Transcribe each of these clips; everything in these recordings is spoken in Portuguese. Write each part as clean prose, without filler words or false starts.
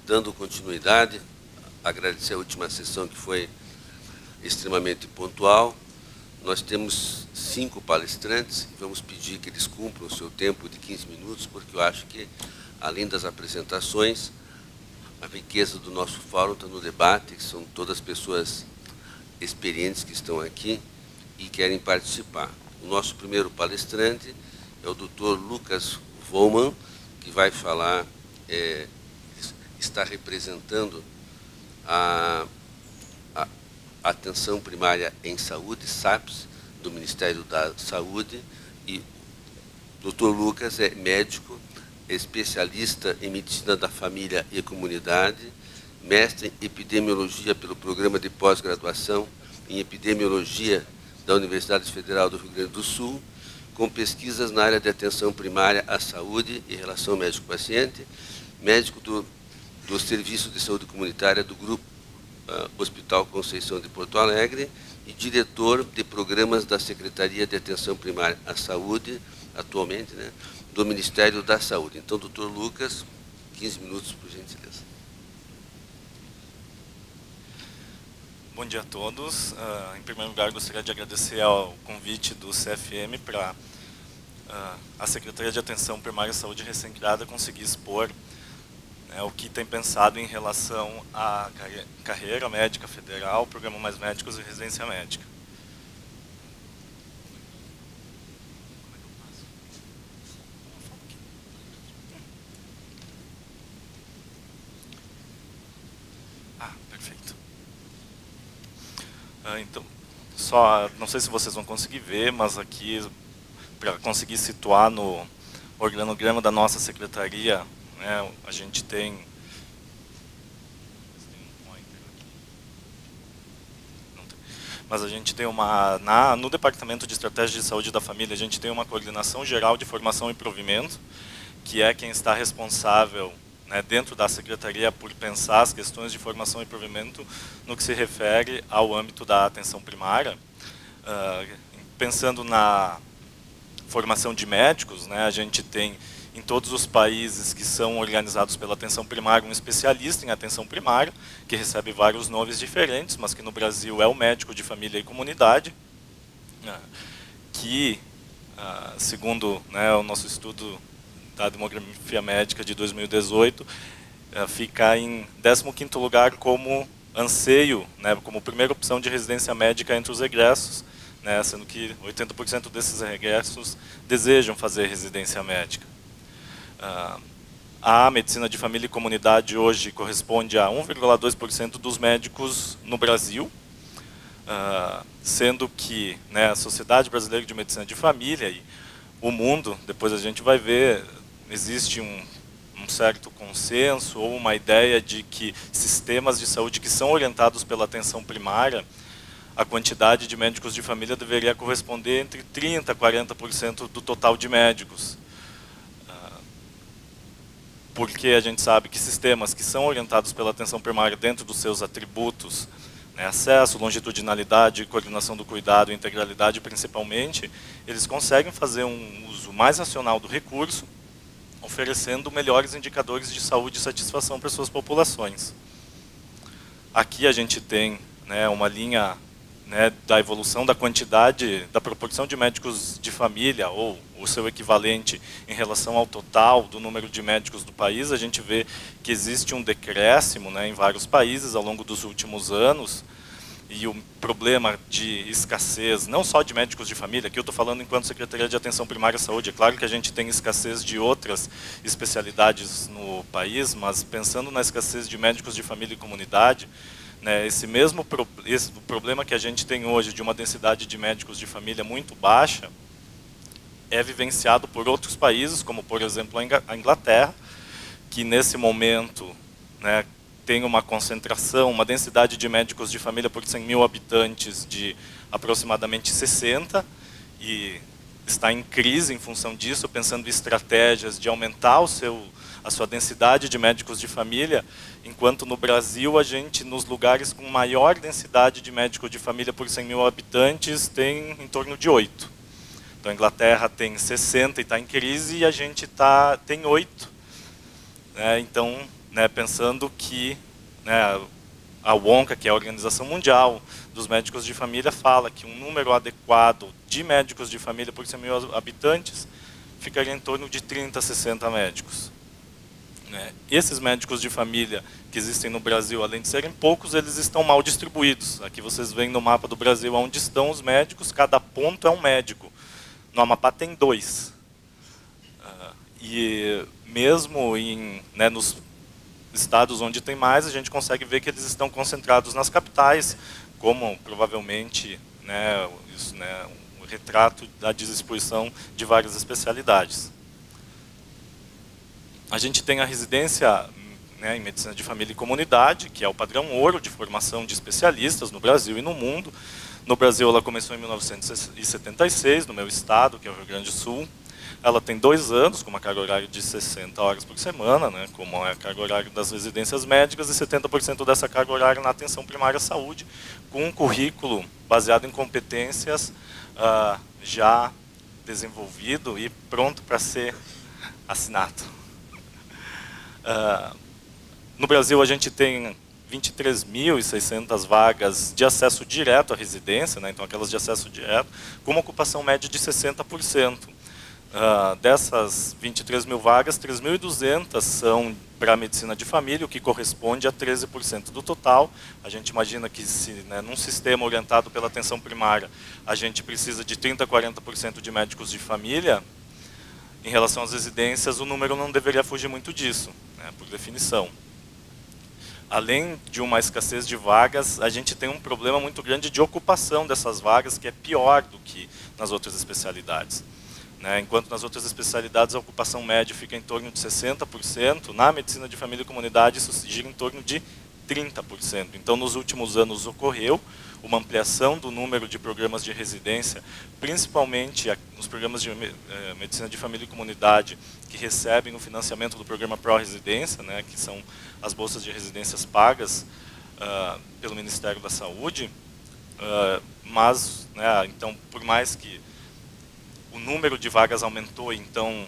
dando continuidade, agradecer a última sessão, que foi extremamente pontual. Nós temos 5 palestrantes e vamos pedir que eles cumpram o seu tempo de 15 minutos, porque eu acho que, além das apresentações, a riqueza do nosso fórum está no debate, que são todas pessoas experientes que estão aqui e querem participar. O nosso primeiro palestrante é o Dr. Lucas Vollmann, que vai falar, está representando a Atenção Primária em Saúde, SAPS, do Ministério da Saúde, e o Dr. Lucas é médico, especialista em Medicina da Família e Comunidade, mestre em Epidemiologia pelo Programa de Pós-Graduação em Epidemiologia da Universidade Federal do Rio Grande do Sul, com pesquisas na área de atenção primária à saúde e relação médico-paciente, médico do Serviço de Saúde Comunitária do Grupo Hospital Conceição de Porto Alegre e diretor de programas da Secretaria de Atenção Primária à Saúde, atualmente, né, do Ministério da Saúde. Então, doutor Lucas, 15 minutos, por gentileza. Bom dia a todos. Em primeiro lugar, gostaria de agradecer ao convite do CFM para a Secretaria de Atenção Primária à Saúde recém-criada conseguir expor o que tem pensado em relação à carreira médica federal, Programa Mais Médicos e residência médica. Perfeito. Então, não sei se vocês vão conseguir ver, mas aqui, para conseguir situar no organograma da nossa secretaria, né, a gente tem no Departamento de Estratégia de Saúde da Família, a gente tem uma coordenação geral de formação e provimento, que é quem está responsável, né, dentro da secretaria, por pensar as questões de formação e provimento no que se refere ao âmbito da atenção primária. Pensando na formação de médicos, né, a gente tem em todos os países que são organizados pela atenção primária um especialista em atenção primária, que recebe vários nomes diferentes, mas que no Brasil é o médico de família e comunidade, que, segundo, né, o nosso estudo da demografia médica de 2018, fica em 15º lugar como anseio, né, como primeira opção de residência médica entre os egressos, né, sendo que 80% desses egressos desejam fazer residência médica. A medicina de família e comunidade hoje corresponde a 1,2% dos médicos no Brasil, sendo que, né, a Sociedade Brasileira de Medicina de Família e o mundo, depois a gente vai ver, existe um certo consenso ou uma ideia de que sistemas de saúde que são orientados pela atenção primária, a quantidade de médicos de família deveria corresponder entre 30% a 40% do total de médicos. Porque a gente sabe que sistemas que são orientados pela atenção primária dentro dos seus atributos, né, acesso, longitudinalidade, coordenação do cuidado, integralidade principalmente, eles conseguem fazer um uso mais racional do recurso, oferecendo melhores indicadores de saúde e satisfação para suas populações. Aqui a gente tem, né, uma linha, né, da evolução da quantidade, da proporção de médicos de família, ou o seu equivalente em relação ao total do número de médicos do país. A gente vê que existe um decréscimo, né, em vários países ao longo dos últimos anos, e o problema de escassez, não só de médicos de família, aqui eu estou falando enquanto Secretaria de Atenção Primária à Saúde, é claro que a gente tem escassez de outras especialidades no país, mas pensando na escassez de médicos de família e comunidade, né, esse problema que a gente tem hoje de uma densidade de médicos de família muito baixa é vivenciado por outros países, como por exemplo a Inglaterra, que nesse momento, né, tem uma concentração, uma densidade de médicos de família por 100 mil habitantes de aproximadamente 60, e está em crise em função disso, pensando em estratégias de aumentar a sua densidade de médicos de família, enquanto no Brasil a gente, nos lugares com maior densidade de médico de família por 100 mil habitantes, tem em torno de 8. Então a Inglaterra tem 60 e está em crise, e a gente tem 8. Então, né, pensando que, né, a ONCA, que é a Organização Mundial dos Médicos de Família, fala que um número adequado de médicos de família por 100 mil habitantes ficaria em torno de 30 a 60 médicos. Né? Esses médicos de família que existem no Brasil, além de serem poucos, eles estão mal distribuídos. Aqui vocês veem no mapa do Brasil onde estão os médicos, cada ponto é um médico. No Amapá tem 2. E mesmo nos estados onde tem mais, a gente consegue ver que eles estão concentrados nas capitais, como provavelmente um retrato da distribuição de várias especialidades. A gente tem a residência, né, em Medicina de Família e Comunidade, que é o padrão ouro de formação de especialistas no Brasil e no mundo. No Brasil ela começou em 1976, no meu estado, que é o Rio Grande do Sul. Ela tem 2 anos, com uma carga horária de 60 horas por semana, né, como é a carga horária das residências médicas, e 70% dessa carga horária na atenção primária à saúde, com um currículo baseado em competências já desenvolvido e pronto para ser assinado. No Brasil, a gente tem 23.600 vagas de acesso direto à residência, né, então aquelas de acesso direto, com uma ocupação média de 60%. Dessas 23 mil vagas, 3.200 são para a medicina de família, o que corresponde a 13% do total. A gente imagina que, num sistema orientado pela atenção primária, a gente precisa de 30% a 40% de médicos de família. Em relação às residências, o número não deveria fugir muito disso, né, por definição. Além de uma escassez de vagas, a gente tem um problema muito grande de ocupação dessas vagas, que é pior do que nas outras especialidades. Enquanto nas outras especialidades a ocupação média fica em torno de 60%, na medicina de família e comunidade isso gira em torno de 30%. Então, nos últimos anos ocorreu uma ampliação do número de programas de residência, principalmente nos programas de medicina de família e comunidade, que recebem o financiamento do programa Pró-Residência, né, que são as bolsas de residências pagas pelo Ministério da Saúde. Mas, então, por mais que o número de vagas aumentou, então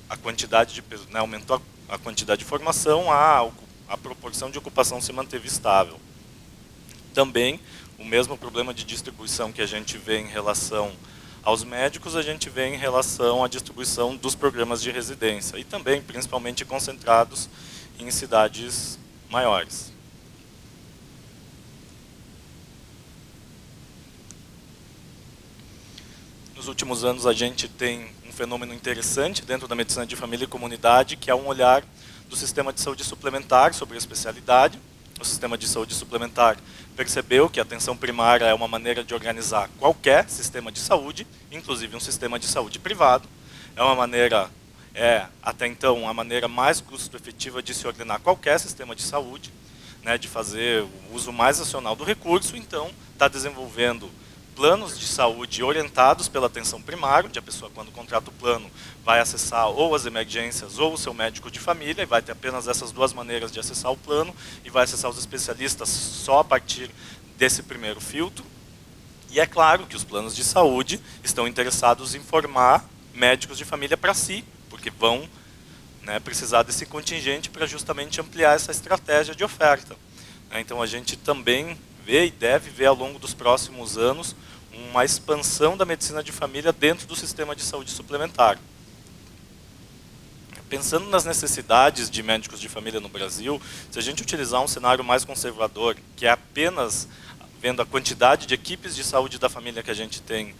a quantidade aumentou a quantidade de formação, a proporção de ocupação se manteve estável. Também, o mesmo problema de distribuição que a gente vê em relação aos médicos, a gente vê em relação à distribuição dos programas de residência, e também, principalmente, concentrados em cidades maiores. Nos últimos anos, a gente tem um fenômeno interessante dentro da medicina de família e comunidade, que é um olhar do sistema de saúde suplementar sobre a especialidade. O sistema de saúde suplementar percebeu que a atenção primária é uma maneira de organizar qualquer sistema de saúde, inclusive um sistema de saúde privado. É uma maneira, até então, a maneira mais custo-efetiva de se ordenar qualquer sistema de saúde, né, de fazer o uso mais racional do recurso. Então, está desenvolvendo planos de saúde orientados pela atenção primária, onde a pessoa, quando contrata o plano, vai acessar ou as emergências ou o seu médico de família, e vai ter apenas essas 2 maneiras de acessar o plano, e vai acessar os especialistas só a partir desse primeiro filtro. E é claro que os planos de saúde estão interessados em formar médicos de família para si, porque vão, né, precisar desse contingente para justamente ampliar essa estratégia de oferta. Então, a gente também vê e deve ver ao longo dos próximos anos uma expansão da medicina de família dentro do sistema de saúde suplementar. Pensando nas necessidades de médicos de família no Brasil, se a gente utilizar um cenário mais conservador, que é apenas vendo a quantidade de equipes de saúde da família que a gente tem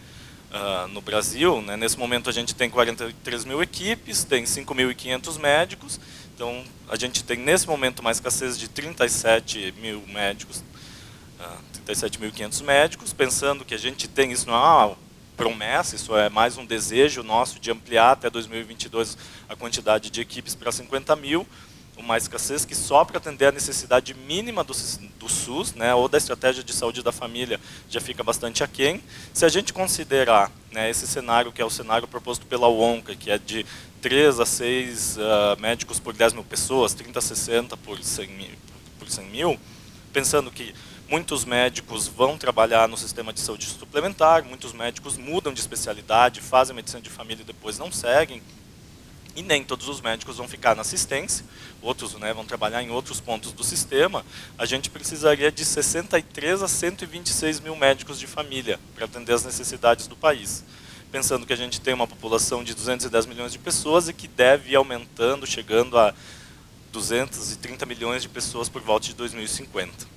no Brasil, né, nesse momento a gente tem 43 mil equipes, tem 5.500 médicos, então a gente tem nesse momento uma escassez de 37 mil médicos, 37.500 médicos, pensando que a gente tem, isso não é uma promessa, isso é mais um desejo nosso de ampliar até 2022 a quantidade de equipes para 50 mil, uma escassez que só para atender a necessidade mínima do SUS, né, ou da estratégia de saúde da família, já fica bastante aquém. Se a gente considerar, né, esse cenário, que é o cenário proposto pela ONCA, que é de 3 a 6 médicos por 10 mil pessoas, 30 a 60 por 100 mil, pensando que muitos médicos vão trabalhar no sistema de saúde suplementar, muitos médicos mudam de especialidade, fazem medicina de família e depois não seguem. E nem todos os médicos vão ficar na assistência, outros, né, vão trabalhar em outros pontos do sistema. A gente precisaria de 63 a 126 mil médicos de família para atender as necessidades do país. Pensando que a gente tem uma população de 210 milhões de pessoas e que deve ir aumentando, chegando a 230 milhões de pessoas por volta de 2050.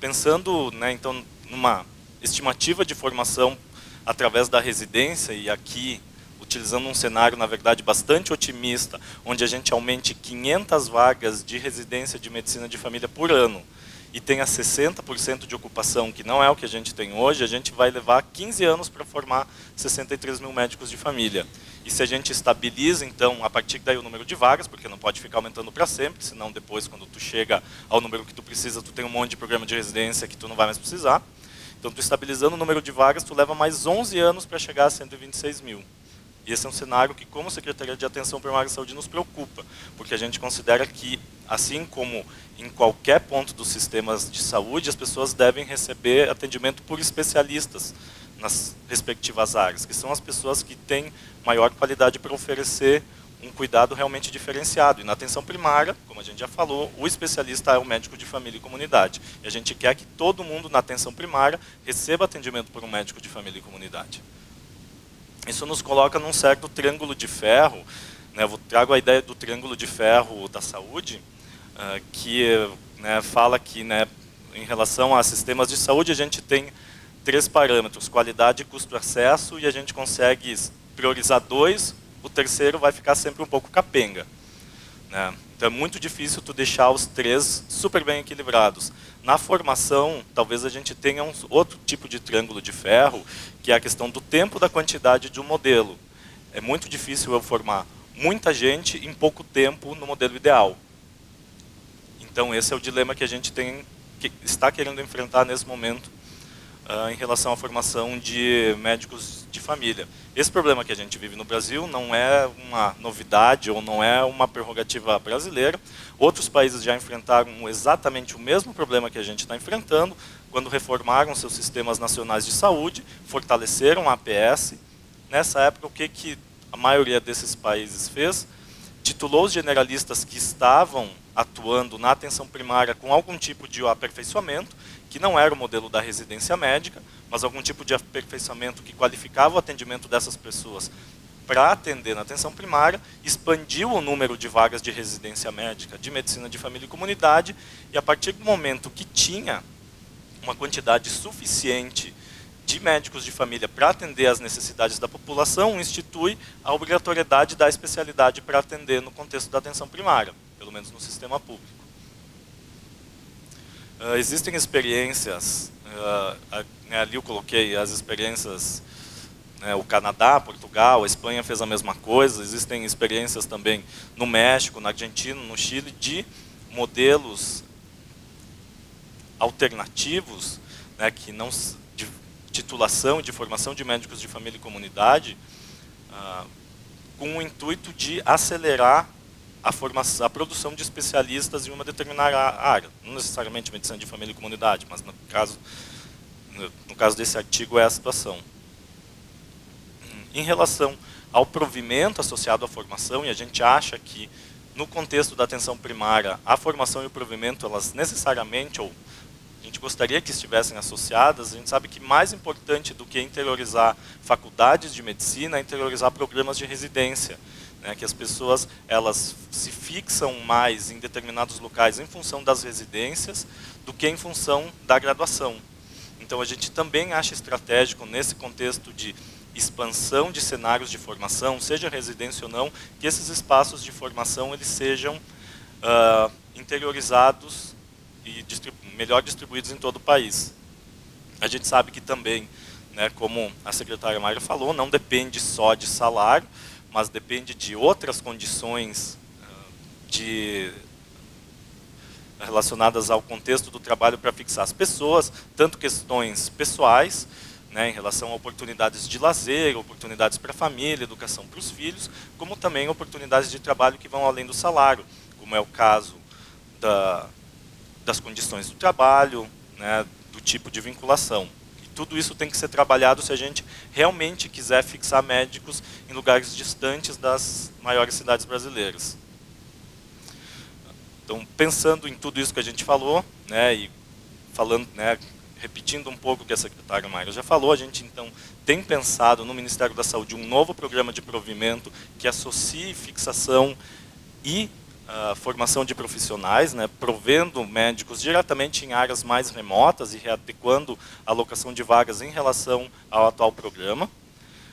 Pensando, né, então, numa estimativa de formação através da residência, e aqui utilizando um cenário, na verdade, bastante otimista, onde a gente aumente 500 vagas de residência de medicina de família por ano, e tenha 60% de ocupação, que não é o que a gente tem hoje, a gente vai levar 15 anos para formar 63 mil médicos de família. E se a gente estabiliza, então, a partir daí o número de vagas, porque não pode ficar aumentando para sempre, senão depois, quando tu chega ao número que tu precisa, tu tem um monte de programa de residência que tu não vai mais precisar. Então, tu estabilizando o número de vagas, tu leva mais 11 anos para chegar a 126 mil. E esse é um cenário que, como Secretaria de Atenção Primária à Saúde, nos preocupa, porque a gente considera que, assim como em qualquer ponto dos sistemas de saúde, as pessoas devem receber atendimento por especialistas nas respectivas áreas, que são as pessoas que têm maior qualidade para oferecer um cuidado realmente diferenciado. E na atenção primária, como a gente já falou, o especialista é o médico de família e comunidade. E a gente quer que todo mundo na atenção primária receba atendimento por um médico de família e comunidade. Isso nos coloca num certo triângulo de ferro, né? Eu trago a ideia do triângulo de ferro da saúde, que, né, fala que, né, em relação a sistemas de saúde, a gente tem 3 parâmetros: qualidade, custo, acesso, e a gente consegue priorizar 2, o terceiro vai ficar sempre um pouco capenga, né? Então é muito difícil tu deixar os 3 super bem equilibrados. Na formação, talvez a gente tenha um outro tipo de triângulo de ferro, que é a questão do tempo, da quantidade de um modelo. É muito difícil eu formar muita gente em pouco tempo no modelo ideal. Então esse é o dilema que a gente está querendo enfrentar nesse momento em relação à formação de médicos de família. Esse problema que a gente vive no Brasil não é uma novidade ou não é uma prerrogativa brasileira. Outros países já enfrentaram exatamente o mesmo problema que a gente está enfrentando, quando reformaram seus sistemas nacionais de saúde, fortaleceram a APS. Nessa época, o que a maioria desses países fez? Titulou os generalistas que estavam atuando na atenção primária com algum tipo de aperfeiçoamento, que não era o modelo da residência médica, mas algum tipo de aperfeiçoamento que qualificava o atendimento dessas pessoas para atender na atenção primária, expandiu o número de vagas de residência médica, de medicina de família e comunidade, e a partir do momento que tinha uma quantidade suficiente de médicos de família para atender às necessidades da população, institui a obrigatoriedade da especialidade para atender no contexto da atenção primária, pelo menos no sistema público. Existem experiências, ali eu coloquei as experiências, o Canadá, Portugal, a Espanha fez a mesma coisa. Existem experiências também no México, na Argentina, no Chile, de modelos alternativos, né, que não, de titulação, de formação de médicos de família e comunidade, com o intuito de acelerar a produção de especialistas em uma determinada área, não necessariamente medicina de família e comunidade, mas no caso desse artigo é a situação. Em relação ao provimento associado à formação, e a gente acha que no contexto da atenção primária, a formação e o provimento, elas necessariamente, ou a gente gostaria que estivessem associadas, a gente sabe que mais importante do que interiorizar faculdades de medicina é interiorizar programas de residência, né, que as pessoas elas se fixam mais em determinados locais em função das residências do que em função da graduação. Então a gente também acha estratégico, nesse contexto de expansão de cenários de formação, seja residência ou não, que esses espaços de formação eles sejam interiorizados e melhor distribuídos em todo o país. A gente sabe que também, né, como a secretária Mayra falou, não depende só de salário, mas depende de outras condições relacionadas ao contexto do trabalho para fixar as pessoas, tanto questões pessoais, né, em relação a oportunidades de lazer, oportunidades para a família, educação para os filhos, como também oportunidades de trabalho que vão além do salário, como é o caso das condições do trabalho, né, do tipo de vinculação. E tudo isso tem que ser trabalhado se a gente realmente quiser fixar médicos em lugares distantes das maiores cidades brasileiras. Então, pensando em tudo isso que a gente falou, né, e falando, né, repetindo um pouco o que a secretária Mayra já falou, a gente então tem pensado no Ministério da Saúde um novo programa de provimento que associe fixação e formação de profissionais, né, provendo médicos diretamente em áreas mais remotas e readequando a alocação de vagas em relação ao atual programa.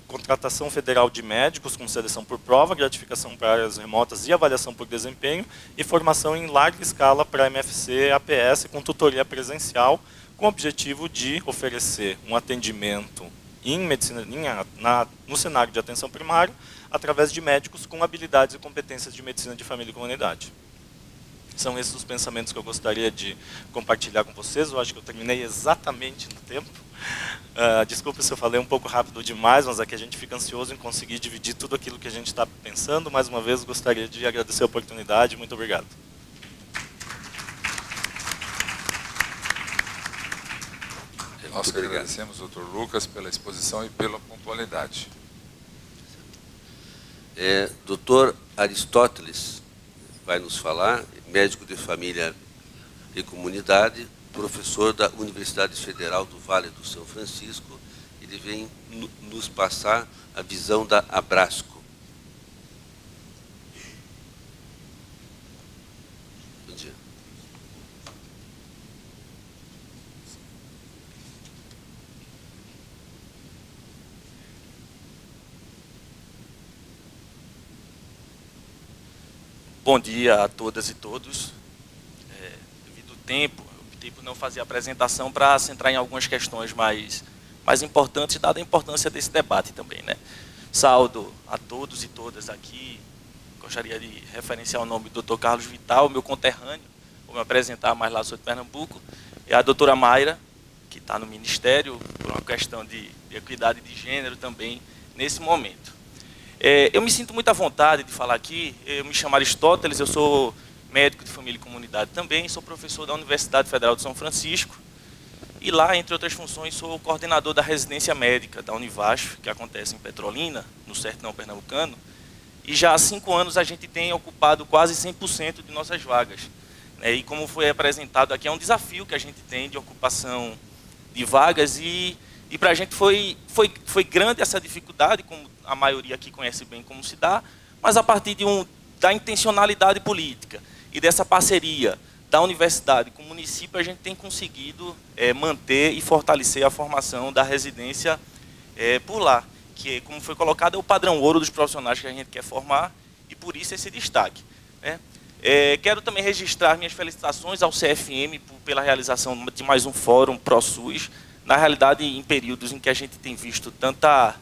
Contratação federal de médicos com seleção por prova, gratificação para áreas remotas e avaliação por desempenho, e formação em larga escala para MFC e APS com tutoria presencial, com o objetivo de oferecer um atendimento em medicina, no cenário de atenção primária, através de médicos com habilidades e competências de medicina de família e comunidade. São esses os pensamentos que eu gostaria de compartilhar com vocês. Eu acho que eu terminei exatamente no tempo. Desculpe se eu falei um pouco rápido demais, mas aqui a gente fica ansioso em conseguir dividir tudo aquilo que a gente está pensando. Mais uma vez, gostaria de agradecer a oportunidade. Muito obrigado. Nós que agradecemos, Dr. Lucas, pela exposição e pela pontualidade. Dr. Aristóteles vai nos falar, médico de família e comunidade, professor da Universidade Federal do Vale do São Francisco. Ele vem nos passar a visão da Abrasco. Bom dia. Bom dia a todas e todos. Devido ao tempo, eu optei por não fazer a apresentação para centrar em algumas questões mais importantes, dada a importância desse debate também, né? Saúdo a todos e todas aqui. Gostaria de referenciar o nome do Dr. Carlos Vital, meu conterrâneo, vou me apresentar mais lá, sou de Pernambuco, e a doutora Mayra, que está no Ministério, por uma questão de equidade de gênero também, nesse momento. Eu me sinto muito à vontade de falar aqui. Eu me chamo Aristóteles, eu sou médico de família e comunidade também, sou professor da Universidade Federal de São Francisco e lá, entre outras funções, sou o coordenador da residência médica da Univasf, que acontece em Petrolina, no sertão pernambucano, e já há 5 anos a gente tem ocupado quase 100% de nossas vagas. E como foi apresentado aqui, é um desafio que a gente tem de ocupação de vagas e para a gente foi grande essa dificuldade, como a maioria aqui conhece bem como se dá, mas a partir da intencionalidade política e dessa parceria da universidade com o município, a gente tem conseguido manter e fortalecer a formação da residência por lá, que, como foi colocado, é o padrão ouro dos profissionais que a gente quer formar, e por isso esse destaque, né? Quero também registrar minhas felicitações ao CFM pela realização de mais um fórum ProSUS, na realidade, em períodos em que a gente tem visto tanta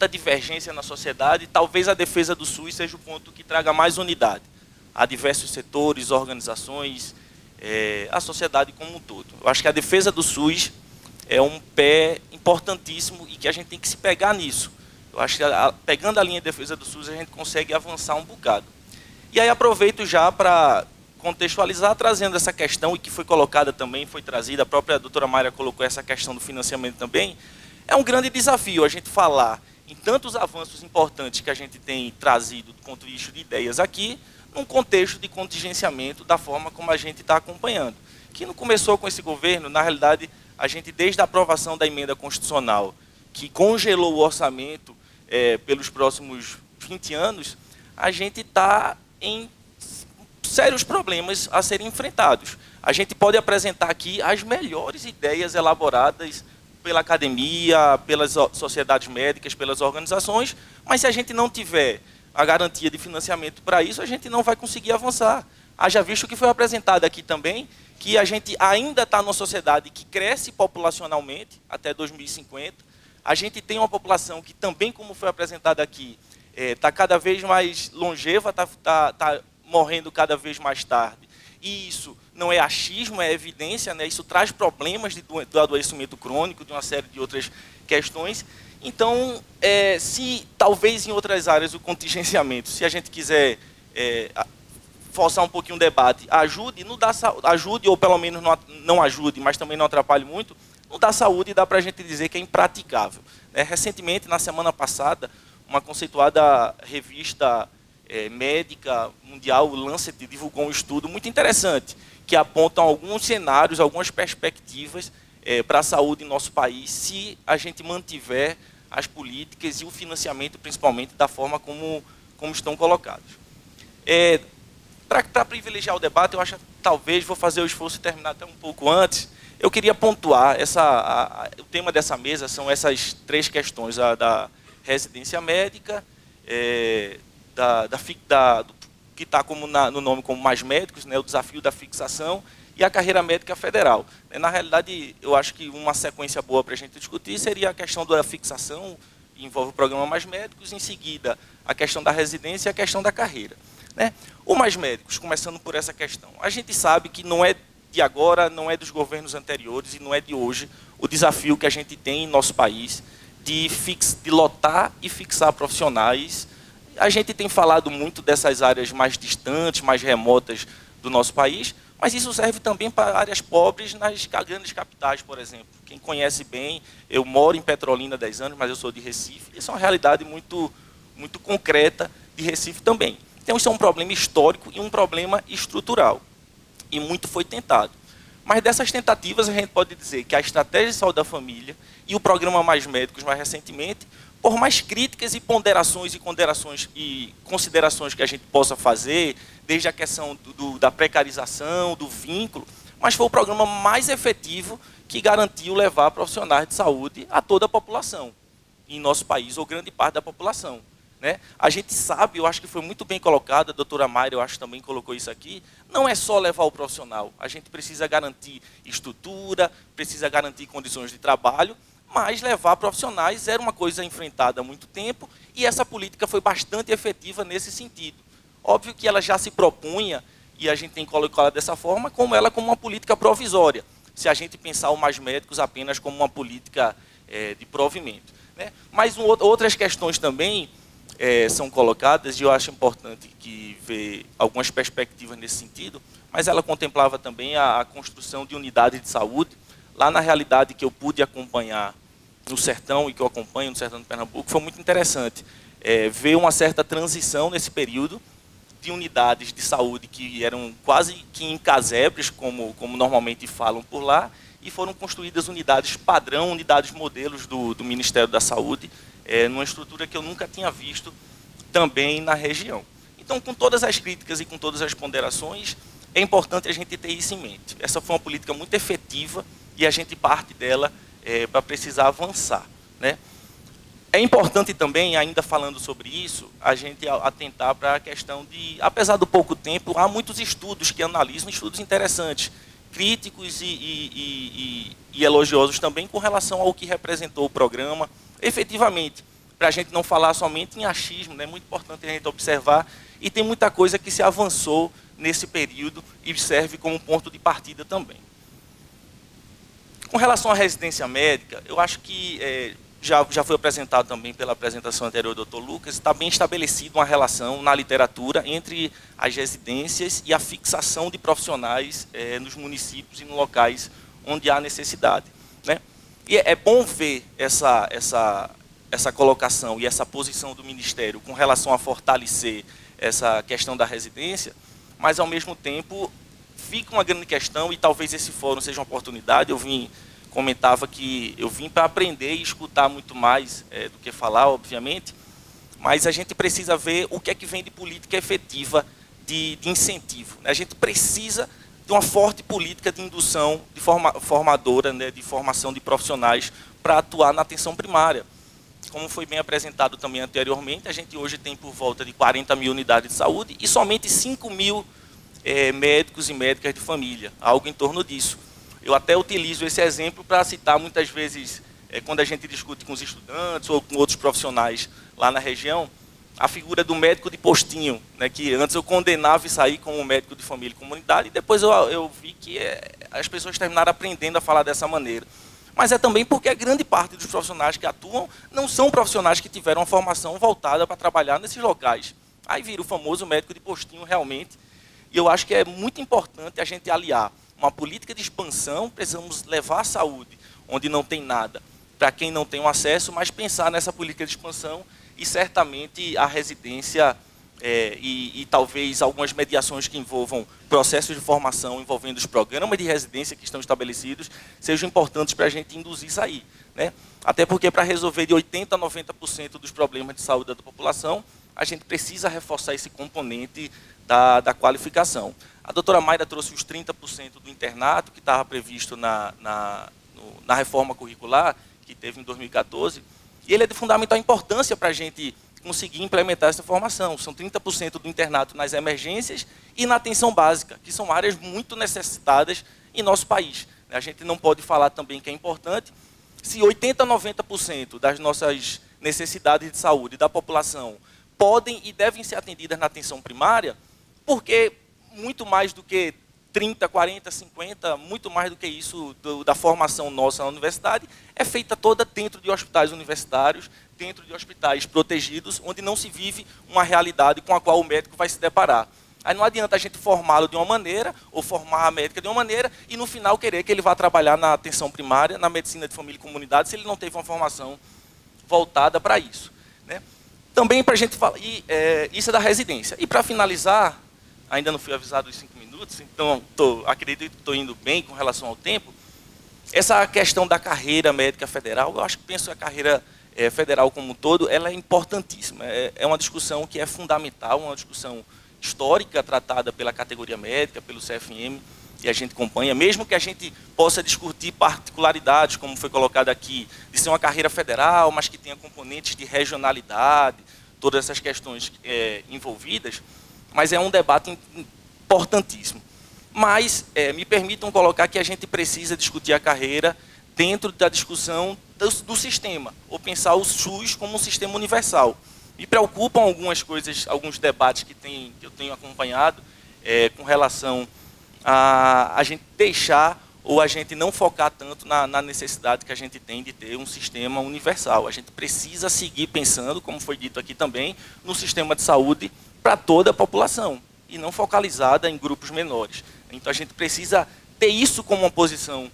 divergência na sociedade, talvez a defesa do SUS seja o ponto que traga mais unidade a diversos setores, organizações, a sociedade como um todo. Eu acho que a defesa do SUS é um pé importantíssimo e que a gente tem que se pegar nisso. Eu acho que pegando a linha de defesa do SUS, a gente consegue avançar um bocado. E aí aproveito já para contextualizar, trazendo essa questão, e que foi colocada também, foi trazida, a própria doutora Mayra colocou essa questão do financiamento também. É um grande desafio a gente falar em tantos avanços importantes que a gente tem trazido do ponto de vista de ideias aqui, num contexto de contingenciamento da forma como a gente está acompanhando. Que não começou com esse governo, na realidade, a gente, desde a aprovação da emenda constitucional, que congelou o orçamento pelos próximos 20 anos, a gente está em sérios problemas a serem enfrentados. A gente pode apresentar aqui as melhores ideias elaboradas pela academia, pelas sociedades médicas, pelas organizações, mas se a gente não tiver a garantia de financiamento para isso, a gente não vai conseguir avançar. Haja visto que foi apresentado aqui também, que a gente ainda está numa sociedade que cresce populacionalmente até 2050. A gente tem uma população que também, como foi apresentado aqui, está cada vez mais longeva, está morrendo cada vez mais tarde. E isso não é achismo, é evidência, né? Isso traz problemas do adoecimento crônico, de uma série de outras questões. Então, se talvez em outras áreas o contingenciamento, se a gente quiser forçar um pouquinho o debate, ajude ou pelo menos não ajude, mas também não atrapalhe muito, No da saúde dá para a gente dizer que é impraticável. Recentemente, na semana passada, uma conceituada revista médica mundial, o Lancet, divulgou um estudo muito interessante, que aponta alguns cenários, algumas perspectivas para a saúde em nosso país, se a gente mantiver as políticas e o financiamento, principalmente, da forma como estão colocados. Para privilegiar o debate, eu acho que talvez vou fazer o esforço de terminar até um pouco antes. Eu queria pontuar, o tema dessa mesa são essas 3 questões, da residência médica, que está no nome como Mais Médicos, o desafio da fixação, e a carreira médica federal. Na realidade, eu acho que uma sequência boa para a gente discutir seria a questão da fixação, que envolve o programa Mais Médicos, em seguida a questão da residência e a questão da carreira. O Mais Médicos, começando por essa questão, a gente sabe que não é de agora, não é dos governos anteriores e não é de hoje o desafio que a gente tem em nosso país de lotar e fixar profissionais. A gente tem falado muito dessas áreas mais distantes, mais remotas do nosso país, mas isso serve também para áreas pobres nas grandes capitais, por exemplo. Quem conhece bem, eu moro em Petrolina há 10 anos, mas eu sou de Recife. Isso é uma realidade muito, muito concreta de Recife também. Então, isso é um problema histórico e um problema estrutural. E muito foi tentado. Mas dessas tentativas, a gente pode dizer que a Estratégia de Saúde da Família e o Programa Mais Médicos, mais recentemente, por mais críticas e ponderações e considerações que a gente possa fazer, desde a questão da precarização, do vínculo, mas foi o programa mais efetivo que garantiu levar profissionais de saúde a toda a população em nosso país, ou grande parte da população. A gente sabe, eu acho que foi muito bem colocado, a doutora Mayra, eu acho que também colocou isso aqui, não é só levar o profissional, a gente precisa garantir estrutura, precisa garantir condições de trabalho, mas levar profissionais era uma coisa enfrentada há muito tempo e essa política foi bastante efetiva nesse sentido. Óbvio que ela já se propunha, e a gente tem que colocá-la dessa forma, como uma política provisória, se a gente pensar o Mais Médicos apenas como uma política de provimento. Mas outras questões também são colocadas, e eu acho importante que ver algumas perspectivas nesse sentido, mas ela contemplava também a construção de unidades de saúde. Lá na realidade que eu pude acompanhar no sertão, e que eu acompanho no sertão de Pernambuco, foi muito interessante ver uma certa transição nesse período de unidades de saúde que eram quase que em casebres, como normalmente falam por lá, e foram construídas unidades padrão, unidades modelos do Ministério da Saúde, numa estrutura que eu nunca tinha visto também na região. Então, com todas as críticas e com todas as ponderações, é importante a gente ter isso em mente. Essa foi uma política muito efetiva e a gente parte dela para precisar avançar. É importante também, ainda falando sobre isso, a gente atentar para a questão de, apesar do pouco tempo, há muitos estudos que analisam, estudos interessantes, críticos e elogiosos também com relação ao que representou o programa, efetivamente, para a gente não falar somente em achismo, é muito importante a gente observar, e tem muita coisa que se avançou nesse período e serve como ponto de partida também. Com relação à residência médica, eu acho que já foi apresentado também pela apresentação anterior do Dr. Lucas, está bem estabelecida uma relação na literatura entre as residências e a fixação de profissionais nos municípios e nos locais onde há necessidade. E é bom ver essa colocação e essa posição do Ministério com relação a fortalecer essa questão da residência, mas, ao mesmo tempo, fica uma grande questão, e talvez esse fórum seja uma oportunidade. Comentava que eu vim para aprender e escutar muito mais do que falar, obviamente, mas a gente precisa ver o que é que vem de política efetiva de incentivo. A gente precisa de uma forte política de indução formadora, de formação de profissionais para atuar na atenção primária. Como foi bem apresentado também anteriormente, a gente hoje tem por volta de 40 mil unidades de saúde e somente 5 mil médicos e médicas de família, algo em torno disso. Eu até utilizo esse exemplo para citar muitas vezes, quando a gente discute com os estudantes ou com outros profissionais lá na região, a figura do médico de postinho, que antes eu condenava e saí como médico de família e comunidade, e depois eu vi que as pessoas terminaram aprendendo a falar dessa maneira. Mas é também porque a grande parte dos profissionais que atuam não são profissionais que tiveram uma formação voltada para trabalhar nesses locais. Aí vira o famoso médico de postinho realmente. E eu acho que é muito importante a gente aliar uma política de expansão, precisamos levar à saúde onde não tem nada, para quem não tem um acesso, mas pensar nessa política de expansão e certamente a residência e talvez algumas mediações que envolvam processos de formação envolvendo os programas de residência que estão estabelecidos sejam importantes para a gente induzir isso aí, né? Até porque para resolver de 80% a 90% dos problemas de saúde da população, a gente precisa reforçar esse componente da qualificação. A doutora Mayra trouxe os 30% do internato que estava previsto na reforma curricular, que teve em 2014, e ele é de fundamental importância para a gente conseguir implementar essa formação. São 30% do internato nas emergências e na atenção básica, que são áreas muito necessitadas em nosso país. A gente não pode falar também que é importante, se 80% a 90% das nossas necessidades de saúde da população podem e devem ser atendidas na atenção primária, porque muito mais do que 30, 40, 50, muito mais do que isso da formação nossa na universidade, é feita toda dentro de hospitais universitários, dentro de hospitais protegidos, onde não se vive uma realidade com a qual o médico vai se deparar. Aí não adianta a gente formá-lo de uma maneira, ou formar a médica de uma maneira, e no final querer que ele vá trabalhar na atenção primária, na medicina de família e comunidade, se ele não teve uma formação voltada para isso, né? Também para a gente falar, isso é da residência. E para finalizar, ainda não fui avisado os 5 minutos, então acredito que estou indo bem com relação ao tempo. Essa questão da carreira médica federal, eu acho que penso a carreira federal como um todo, ela é importantíssima. É uma discussão que é fundamental, uma discussão histórica tratada pela categoria médica, pelo CFM, e a gente acompanha, mesmo que a gente possa discutir particularidades, como foi colocado aqui, de ser uma carreira federal, mas que tenha componentes de regionalidade, todas essas questões envolvidas, mas é um debate importantíssimo. Mas me permitam colocar que a gente precisa discutir a carreira dentro da discussão do sistema, ou pensar o SUS como um sistema universal. Me preocupam algumas coisas, alguns debates que eu tenho acompanhado com relação a gente deixar ou a gente não focar tanto na necessidade que a gente tem de ter um sistema universal. A gente precisa seguir pensando, como foi dito aqui também, no sistema de saúde para toda a população e não focalizada em grupos menores. Então a gente precisa ter isso como uma posição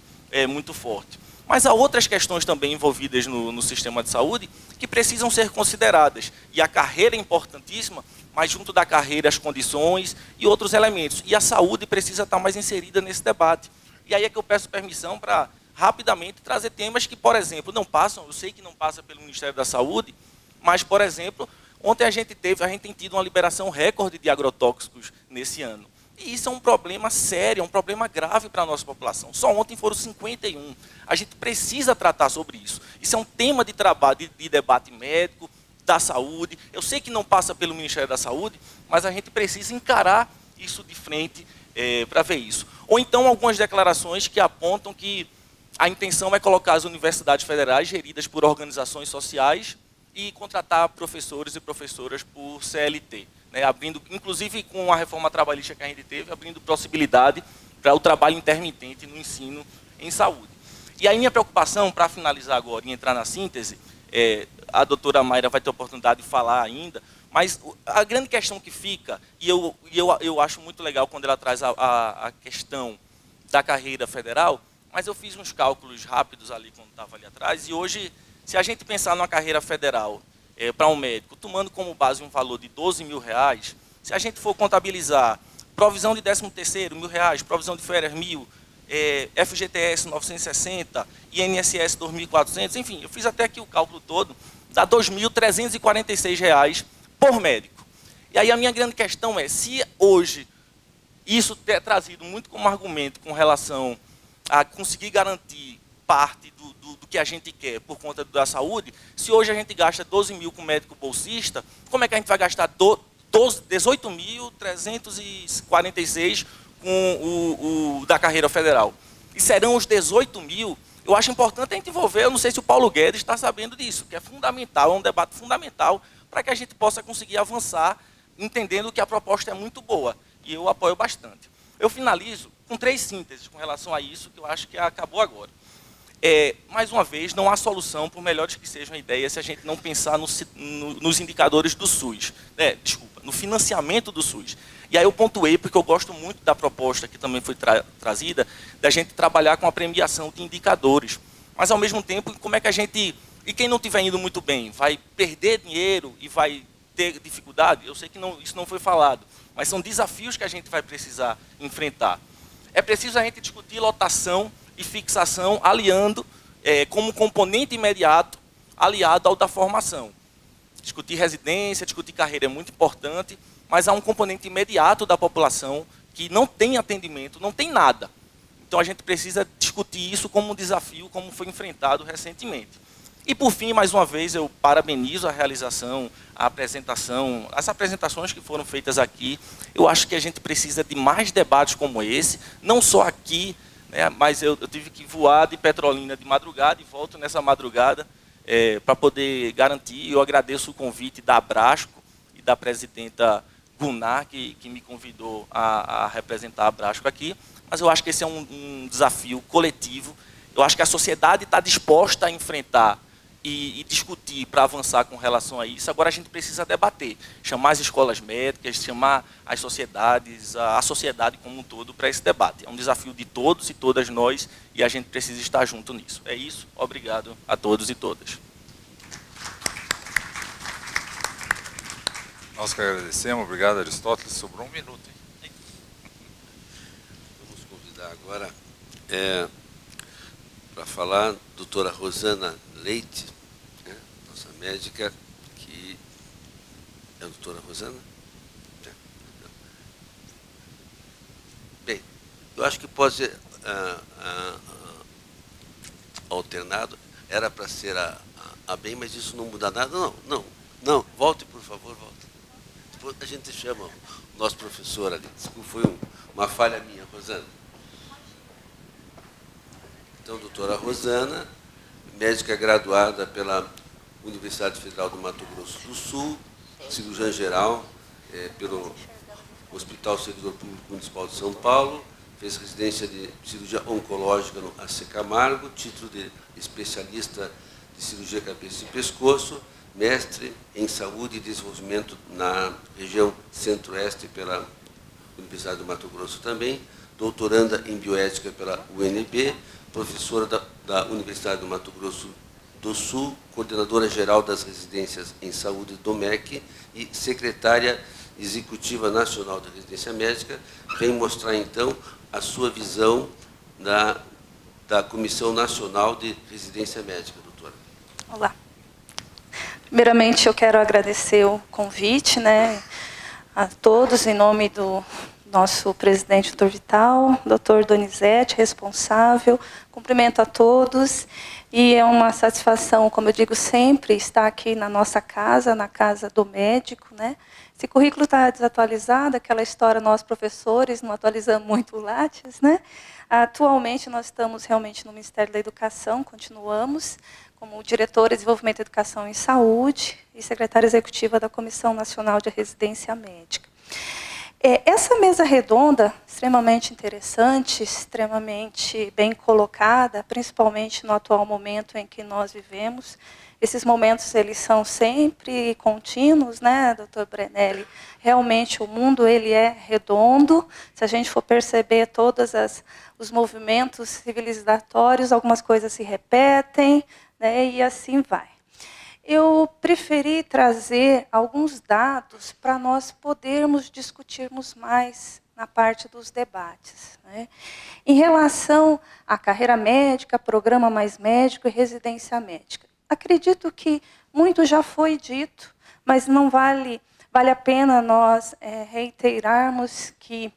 muito forte. Mas há outras questões também envolvidas no sistema de saúde que precisam ser consideradas. E a carreira é importantíssima, mas junto da carreira as condições e outros elementos. E a saúde precisa estar mais inserida nesse debate. E aí é que eu peço permissão para rapidamente trazer temas que, por exemplo, não passam, eu sei que não passa pelo Ministério da Saúde, mas, por exemplo, ontem a gente tem tido uma liberação recorde de agrotóxicos nesse ano. E isso é um problema sério, é um problema grave para a nossa população. Só ontem foram 51. A gente precisa tratar sobre isso. Isso é um tema de trabalho, de debate médico, da saúde. Eu sei que não passa pelo Ministério da Saúde, mas a gente precisa encarar isso de frente para ver isso. Ou então algumas declarações que apontam que a intenção é colocar as universidades federais geridas por organizações sociais e contratar professores e professoras por CLT. Abrindo, inclusive com a reforma trabalhista que a gente teve, abrindo possibilidade para o trabalho intermitente no ensino em saúde. E aí minha preocupação, para finalizar agora e entrar na síntese, a doutora Mayra vai ter a oportunidade de falar ainda, mas a grande questão que fica, e eu acho muito legal quando ela traz a questão da carreira federal, mas eu fiz uns cálculos rápidos ali quando estava ali atrás, e hoje, se a gente pensar numa carreira federal, para um médico, tomando como base um valor de R$12 mil, se a gente for contabilizar provisão de 13º, R$1.000, provisão de férias, R$1.000, FGTS 960, INSS 2.400, enfim, eu fiz até aqui o cálculo todo, dá R$2.346 por médico. E aí a minha grande questão é, se hoje isso é trazido muito como argumento com relação a conseguir garantir parte do que a gente quer por conta da saúde, se hoje a gente gasta 12 mil com médico bolsista, como é que a gente vai gastar 18.346 com o da carreira federal? E serão os 18 mil, eu acho importante a gente envolver, eu não sei se o Paulo Guedes está sabendo disso, que é fundamental, é um debate fundamental para que a gente possa conseguir avançar, entendendo que a proposta é muito boa, e eu apoio bastante. Eu finalizo com 3 sínteses com relação a isso, que eu acho que acabou agora. Mais uma vez, não há solução, por melhores que sejam a ideia, se a gente não pensar nos indicadores do SUS. No financiamento do SUS. E aí eu pontuei, porque eu gosto muito da proposta que também foi trazida, da gente trabalhar com a premiação de indicadores. mas ao mesmo tempo, como é que a gente... E quem não estiver indo muito bem, vai perder dinheiro e vai ter dificuldade? Eu sei que isso não foi falado, mas são desafios que a gente vai precisar enfrentar. É preciso a gente discutir lotação e fixação, aliando como componente imediato, aliado ao da formação. Discutir residência, discutir carreira é muito importante, mas há um componente imediato da população que não tem atendimento, não tem nada. Então a gente precisa discutir isso como um desafio, como foi enfrentado recentemente. E por fim, mais uma vez, eu parabenizo a realização, a apresentação, as apresentações que foram feitas aqui. Eu acho que a gente precisa de mais debates como esse, não só aqui, né, mas eu tive que voar de Petrolina de madrugada e volto nessa madrugada para poder garantir. Eu agradeço o convite da Abrasco e da presidenta Gunnar, que me convidou a representar a Abrasco aqui. Mas eu acho que esse é um desafio coletivo. Eu acho que a sociedade está disposta a enfrentar e discutir para avançar com relação a isso. Agora a gente precisa debater, chamar as escolas médicas, chamar as sociedades, a sociedade como um todo para esse debate. É um desafio de todos e todas nós e a gente precisa estar junto nisso. É isso. Obrigado a todos e todas. Nós que agradecemos. Obrigado, Aristóteles. Sobrou um minuto, hein? Vamos convidar agora para falar a doutora Rosana Leite, né, nossa médica, que é a doutora Rosana? Bem, eu acho que pode ser alternado. Era para ser a bem, mas isso não muda nada. Não, volte, por favor, volte. Depois a gente chama o nosso professor ali. Desculpa, foi uma falha minha, Rosana. Então, doutora Rosana, médica graduada pela Universidade Federal do Mato Grosso do Sul, cirurgiã geral pelo Hospital Servidor Público Municipal de São Paulo, fez residência de cirurgia oncológica no AC Camargo, título de especialista de cirurgia cabeça e pescoço, mestre em saúde e desenvolvimento na região centro-oeste pela Universidade do Mato Grosso também, doutoranda em bioética pela UNB, professora da Universidade do Mato Grosso do Sul, coordenadora geral das residências em saúde do MEC e secretária executiva nacional da residência médica, vem mostrar então a sua visão da Comissão Nacional de Residência Médica, doutora. Olá. Primeiramente, eu quero agradecer o convite, né, a todos, em nome do nosso presidente, doutor Vital, doutor Donizete, responsável. Cumprimento a todos. E é uma satisfação, como eu digo sempre, estar aqui na nossa casa, na casa do médico, né? Esse currículo está desatualizado, aquela história, nós professores não atualizamos muito o Lattes, né? Atualmente, nós estamos realmente no Ministério da Educação, continuamos como diretora de Desenvolvimento da Educação e Saúde e secretária executiva da Comissão Nacional de Residência Médica. Essa mesa redonda, extremamente interessante, extremamente bem colocada, principalmente no atual momento em que nós vivemos. Esses momentos, eles são sempre contínuos, né, doutor Brenelli? Realmente, o mundo ele é redondo. Se a gente for perceber todos os movimentos civilizatórios, algumas coisas se repetem, né, e assim vai. Eu preferi trazer alguns dados para nós podermos discutirmos mais na parte dos debates, né? Em relação à carreira médica, programa Mais Médico e residência médica. Acredito que muito já foi dito, mas não vale a pena nós reiterarmos que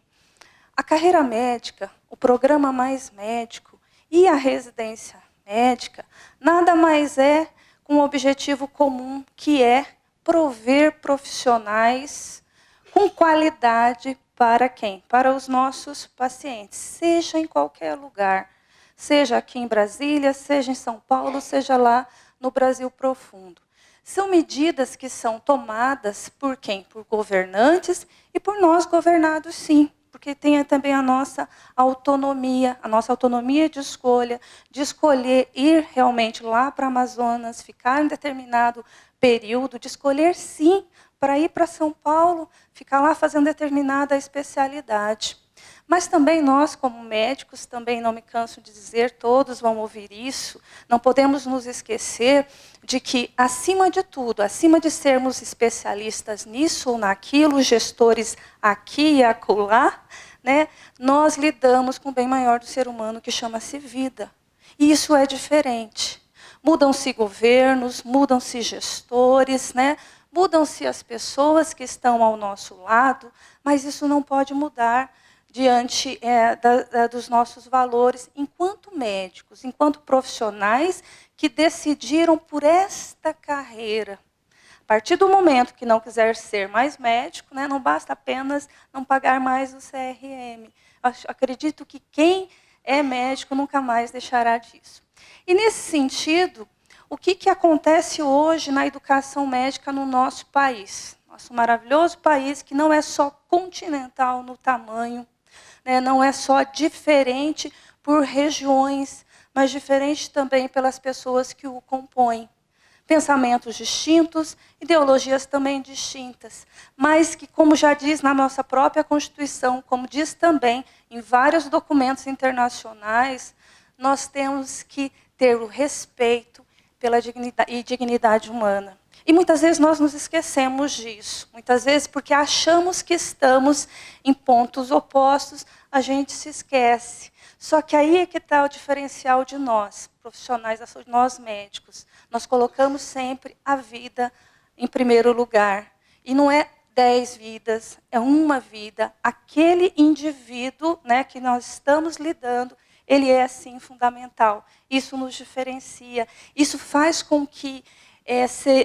a carreira médica, o programa Mais Médico e a residência médica nada mais é com um objetivo comum, que é prover profissionais com qualidade para quem? Para os nossos pacientes, seja em qualquer lugar, seja aqui em Brasília, seja em São Paulo, seja lá no Brasil profundo. São medidas que são tomadas por quem? Por governantes e por nós governados, sim. Porque tem também a nossa autonomia de escolher ir realmente lá para Amazonas, ficar em determinado período, de escolher sim para ir para São Paulo, ficar lá fazendo determinada especialidade. Mas também nós, como médicos, também não me canso de dizer, todos vão ouvir isso, não podemos nos esquecer de que, acima de tudo, acima de sermos especialistas nisso ou naquilo, gestores aqui e acolá, né, nós lidamos com o bem maior do ser humano, que chama-se vida. E isso é diferente. Mudam-se governos, mudam-se gestores, né, mudam-se as pessoas que estão ao nosso lado, mas isso não pode mudar diante dos nossos valores, enquanto médicos, enquanto profissionais que decidiram por esta carreira. A partir do momento que não quiser ser mais médico, né, não basta apenas não pagar mais o CRM. Acredito que quem é médico nunca mais deixará disso. E, nesse sentido, o que acontece hoje na educação médica no nosso país? Nosso maravilhoso país, que não é só continental no tamanho, né, não é só diferente por regiões, mas diferente também pelas pessoas que o compõem. Pensamentos distintos, ideologias também distintas, mas que, como já diz na nossa própria Constituição, como diz também em vários documentos internacionais, nós temos que ter o respeito pela dignidade humana. E muitas vezes nós nos esquecemos disso. Muitas vezes, porque achamos que estamos em pontos opostos, a gente se esquece. Só que aí é que está o diferencial de nós, profissionais da saúde, nós médicos. Nós colocamos sempre a vida em primeiro lugar. E não é 10 vidas, é uma vida. Aquele indivíduo, né, que nós estamos lidando, ele é, sim, fundamental. Isso nos diferencia. Isso faz com que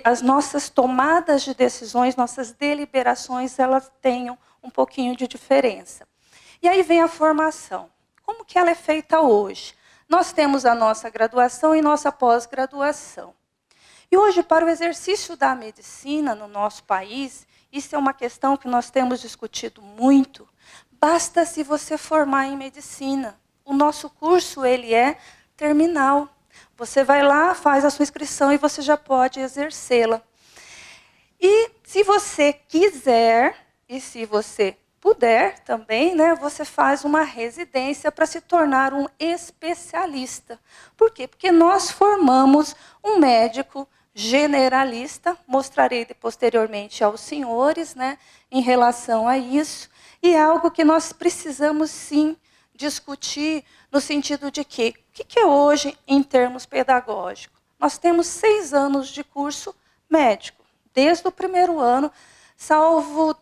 as nossas tomadas de decisões, nossas deliberações, elas tenham um pouquinho de diferença. E aí vem a formação. Como que ela é feita hoje? Nós temos a nossa graduação e nossa pós-graduação. E hoje, para o exercício da medicina no nosso país, isso é uma questão que nós temos discutido muito, basta se você formar em medicina. O nosso curso, ele é terminal. Você vai lá, faz a sua inscrição e você já pode exercê-la. E se você quiser, e se você puder também, né, você faz uma residência para se tornar um especialista. Por quê? Porque nós formamos um médico generalista, mostrarei posteriormente aos senhores, né, em relação a isso, e é algo que nós precisamos, sim, discutir no sentido de que, o que é hoje em termos pedagógicos? Nós temos 6 anos de curso médico, desde o primeiro ano, salvo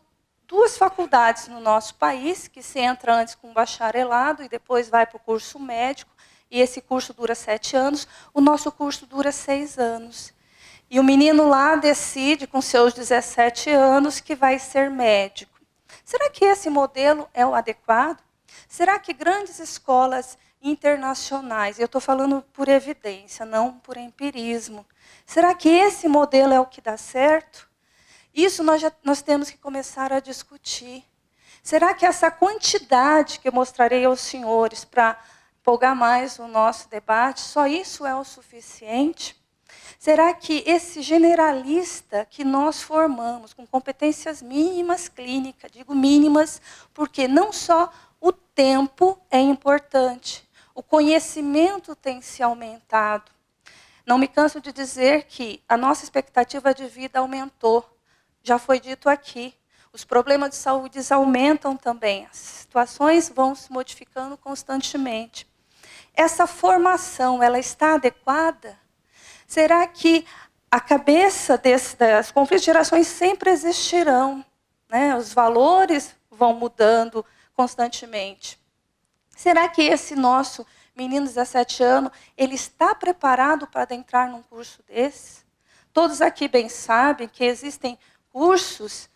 2 faculdades no nosso país, que se entra antes com bacharelado e depois vai para o curso médico, e esse curso dura 7 anos, o nosso curso dura 6 anos. E o menino lá decide, com seus 17 anos, que vai ser médico. Será que esse modelo é o adequado? Será que grandes escolas internacionais, eu estou falando por evidência, não por empirismo, será que esse modelo é o que dá certo? Isso nós temos que começar a discutir. Será que essa quantidade que eu mostrarei aos senhores para empolgar mais o nosso debate, só isso é o suficiente? Será que esse generalista que nós formamos, com competências mínimas clínicas, digo mínimas, porque não só o tempo é importante, o conhecimento tem se aumentado. Não me canso de dizer que a nossa expectativa de vida aumentou. Já foi dito aqui. Os problemas de saúde aumentam também. As situações vão se modificando constantemente. Essa formação, ela está adequada? Será que a cabeça das conflitos de gerações sempre existirão, né? Os valores vão mudando constantemente. Será que esse nosso menino de 17 anos, ele está preparado para adentrar num curso desse? Todos aqui bem sabem que existem cursos,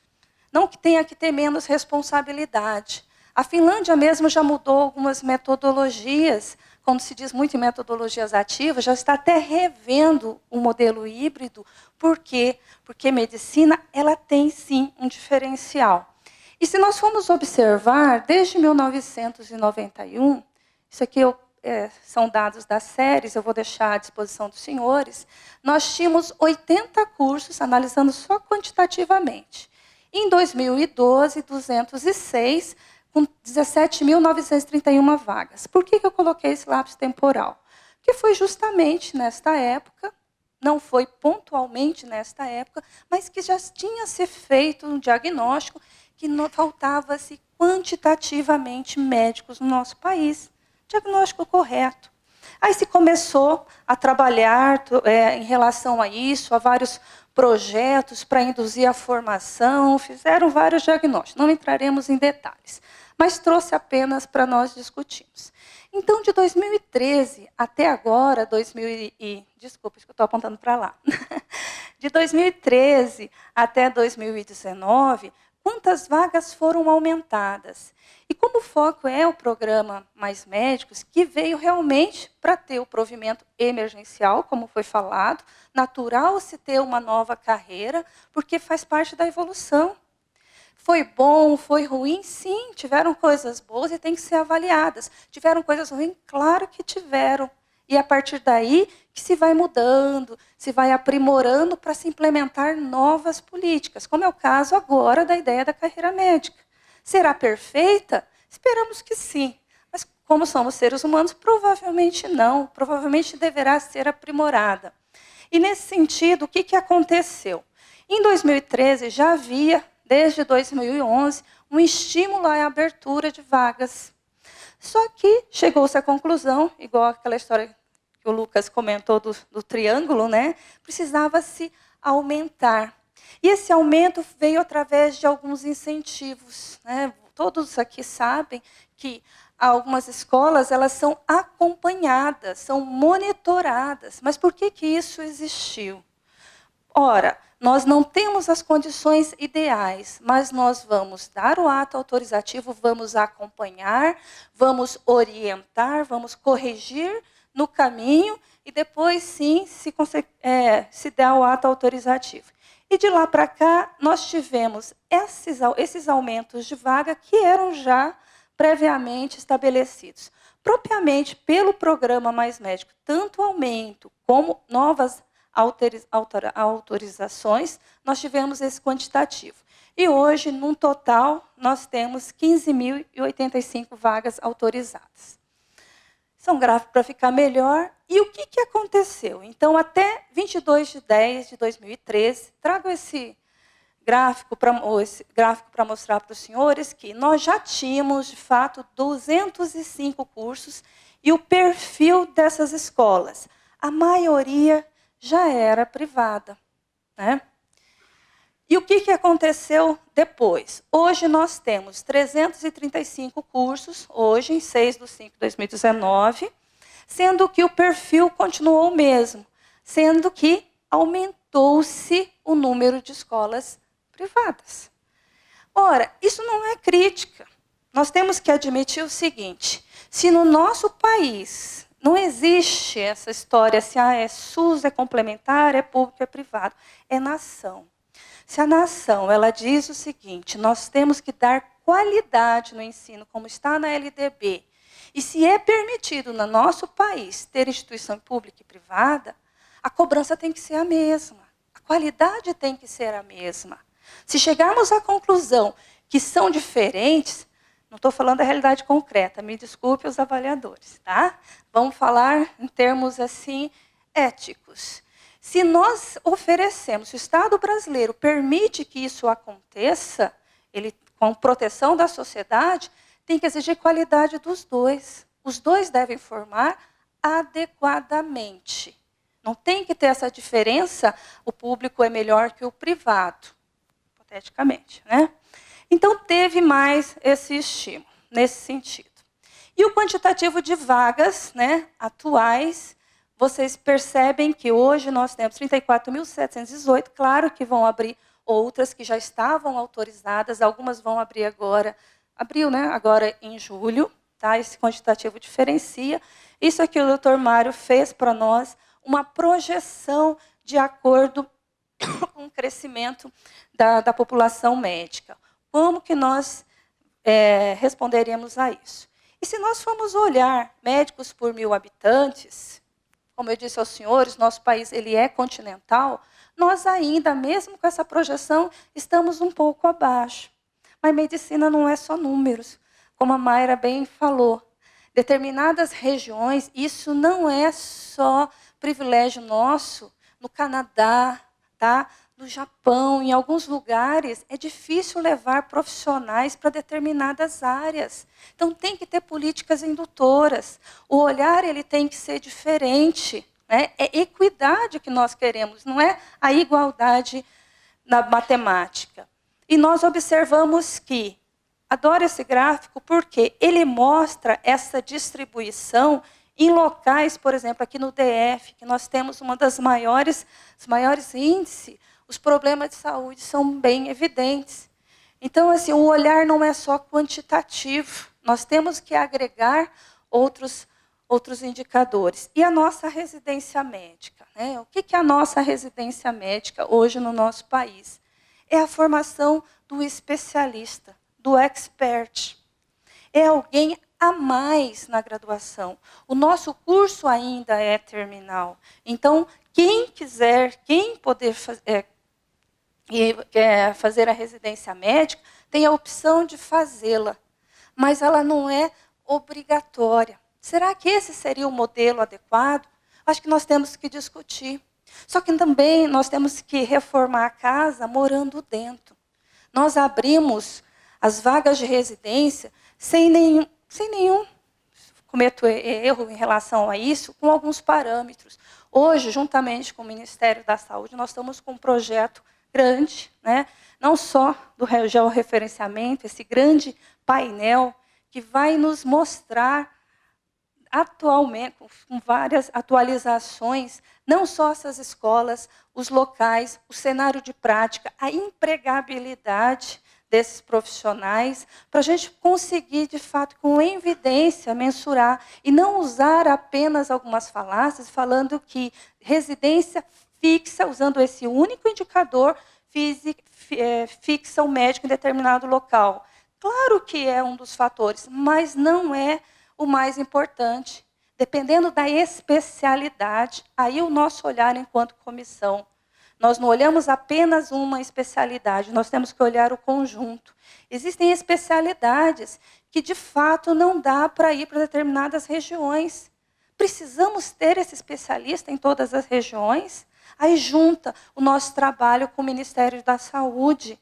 não que tenha que ter menos responsabilidade. A Finlândia mesmo já mudou algumas metodologias, quando se diz muito em metodologias ativas, já está até revendo o modelo híbrido. Por quê? Porque medicina, ela tem sim um diferencial. E se nós formos observar, desde 1991, isso aqui são dados das séries, eu vou deixar à disposição dos senhores, nós tínhamos 80 cursos, analisando só quantitativamente. Em 2012, 206, com 17.931 vagas. Por que eu coloquei esse lapso temporal? Porque foi justamente nesta época, não foi pontualmente nesta época, mas que já tinha se feito um diagnóstico que faltava-se quantitativamente médicos no nosso país. Diagnóstico correto. Aí se começou a trabalhar em relação a isso, a vários projetos para induzir a formação, fizeram vários diagnósticos. Não entraremos em detalhes, mas trouxe apenas para nós discutirmos. Então, de 2013 até agora, desculpa, que eu estou apontando para lá. De 2013 até 2019, quantas vagas foram aumentadas? E como o foco é o programa Mais Médicos, que veio realmente para ter o provimento emergencial, como foi falado, natural se ter uma nova carreira, porque faz parte da evolução. Foi bom, foi ruim? Sim, tiveram coisas boas e têm que ser avaliadas. Tiveram coisas ruins? Claro que tiveram. E a partir daí que se vai mudando, se vai aprimorando para se implementar novas políticas, como é o caso agora da ideia da carreira médica. Será perfeita? Esperamos que sim. Mas como somos seres humanos, provavelmente não. Provavelmente deverá ser aprimorada. E nesse sentido, o que aconteceu? Em 2013 já havia, desde 2011, um estímulo à abertura de vagas. Só que chegou-se à conclusão, igual aquela história que o Lucas comentou do triângulo, né? Precisava-se aumentar. E esse aumento veio através de alguns incentivos, né? Todos aqui sabem que algumas escolas elas são acompanhadas, são monitoradas. Mas por que isso existiu? Ora, nós não temos as condições ideais, mas nós vamos dar o ato autorizativo, vamos acompanhar, vamos orientar, vamos corrigir no caminho e depois, sim, se dá o ato autorizativo. E de lá para cá, nós tivemos esses aumentos de vaga que eram já previamente estabelecidos. Propriamente pelo programa Mais Médico, tanto aumento como novas autorizações, nós tivemos esse quantitativo. E hoje, num total, nós temos 15.085 vagas autorizadas. São gráficos para ficar melhor. E o que aconteceu? Então, até 22/10/2013, trago esse gráfico para mostrar para os senhores que nós já tínhamos, de fato, 205 cursos e o perfil dessas escolas. A maioria já era privada, né? E o que aconteceu depois? Hoje nós temos 335 cursos, hoje, em 6/5/2019, sendo que o perfil continuou o mesmo, sendo que aumentou-se o número de escolas privadas. Ora, isso não é crítica. Nós temos que admitir o seguinte, se no nosso país não existe essa história, se é SUS, é complementar, é público, é privado, é nação. Se a nação ela diz o seguinte, nós temos que dar qualidade no ensino, como está na LDB, e se é permitido no nosso país ter instituição pública e privada, a cobrança tem que ser a mesma, a qualidade tem que ser a mesma. Se chegarmos à conclusão que são diferentes, não estou falando da realidade concreta, me desculpe os avaliadores, tá? Vamos falar em termos assim éticos. Se nós oferecemos, se o Estado brasileiro permite que isso aconteça, ele, com proteção da sociedade, tem que exigir qualidade dos dois. Os dois devem formar adequadamente. Não tem que ter essa diferença, o público é melhor que o privado, hipoteticamente, né? Então, teve mais esse estímulo, nesse sentido. E o quantitativo de vagas, né, atuais, vocês percebem que hoje nós temos 34.718, claro que vão abrir outras que já estavam autorizadas, algumas vão abrir agora, abriu, né, agora em julho, tá? Esse quantitativo diferencia. Isso aqui o Dr. Mário fez para nós, uma projeção de acordo com o crescimento da população médica. Como que nós responderíamos a isso? E se nós formos olhar médicos por 1.000 habitantes, como eu disse aos senhores, nosso país ele é continental, nós ainda, mesmo com essa projeção, estamos um pouco abaixo. Mas medicina não é só números. como a Mayra bem falou, determinadas regiões, isso não é só privilégio nosso, no Canadá, tá? No Japão, em alguns lugares, é difícil levar profissionais para determinadas áreas. Então, tem que ter políticas indutoras. O olhar ele tem que ser diferente. Né? É equidade que nós queremos, não é a igualdade na matemática. E nós observamos que, adoro esse gráfico porque ele mostra essa distribuição em locais, por exemplo, aqui no DF, que nós temos uma das maiores índices, os problemas de saúde são bem evidentes. Então, assim, o olhar não é só quantitativo, nós temos que agregar outros indicadores. E a nossa residência médica? Né? O que é a nossa residência médica hoje no nosso país? É a formação do especialista, do expert. É alguém a mais na graduação. O nosso curso ainda é terminal. Então, quem poder fazer a residência médica, tem a opção de fazê-la, mas ela não é obrigatória. Será que esse seria o modelo adequado? Acho que nós temos que discutir. Só que também nós temos que reformar a casa morando dentro. Nós abrimos as vagas de residência sem nenhum cometo erro em relação a isso, com alguns parâmetros. Hoje, juntamente com o Ministério da Saúde, nós estamos com um projeto grande, né? Não só do georreferenciamento, esse grande painel que vai nos mostrar atualmente, com várias atualizações, não só essas escolas, os locais, o cenário de prática, a empregabilidade desses profissionais, para a gente conseguir, de fato, com evidência, mensurar e não usar apenas algumas falácias, falando que residência fixa, usando esse único indicador, fixa o médico em determinado local. Claro que é um dos fatores, mas não é o mais importante. Dependendo da especialidade, aí o nosso olhar enquanto comissão. Nós não olhamos apenas uma especialidade, nós temos que olhar o conjunto. Existem especialidades que, de fato, não dá para ir para determinadas regiões. Precisamos ter esse especialista em todas as regiões? Aí junta o nosso trabalho com o Ministério da Saúde.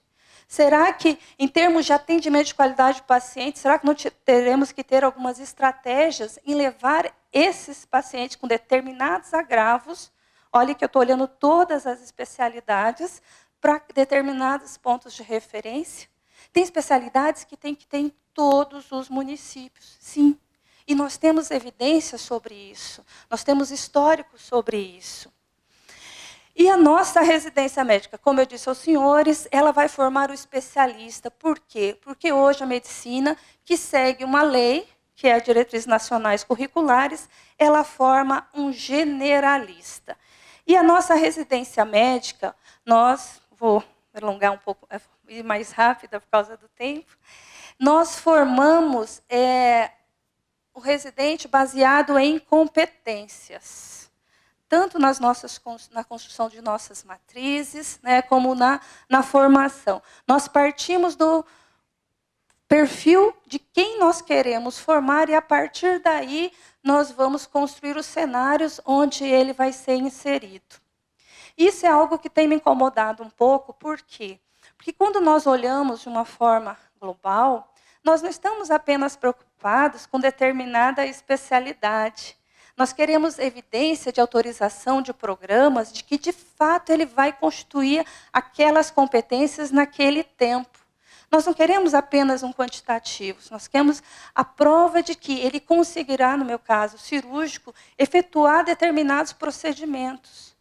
Será que, em termos de atendimento de qualidade do paciente, será que não teremos que ter algumas estratégias em levar esses pacientes com determinados agravos? Olha que eu estou olhando todas as especialidades para determinados pontos de referência. Tem especialidades que tem que ter em todos os municípios, sim. E nós temos evidências sobre isso. Nós temos histórico sobre isso. E a nossa residência médica, como eu disse aos senhores, ela vai formar o especialista. Por quê? Porque hoje a medicina, que segue uma lei, que é a Diretrizes Nacionais Curriculares, ela forma um generalista. E a nossa residência médica, vou alongar um pouco, ir mais rápida por causa do tempo, nós formamos o residente baseado em competências, tanto na construção de nossas matrizes, né, como na formação. Nós partimos do perfil de quem nós queremos formar e, a partir daí, nós vamos construir os cenários onde ele vai ser inserido. Isso é algo que tem me incomodado um pouco, por quê? Porque quando nós olhamos de uma forma global, nós não estamos apenas preocupados com determinada especialidade. Nós queremos evidência de autorização de programas de que, de fato, ele vai constituir aquelas competências naquele tempo. Nós não queremos apenas um quantitativo, nós queremos a prova de que ele conseguirá, no meu caso cirúrgico, efetuar determinados procedimentos.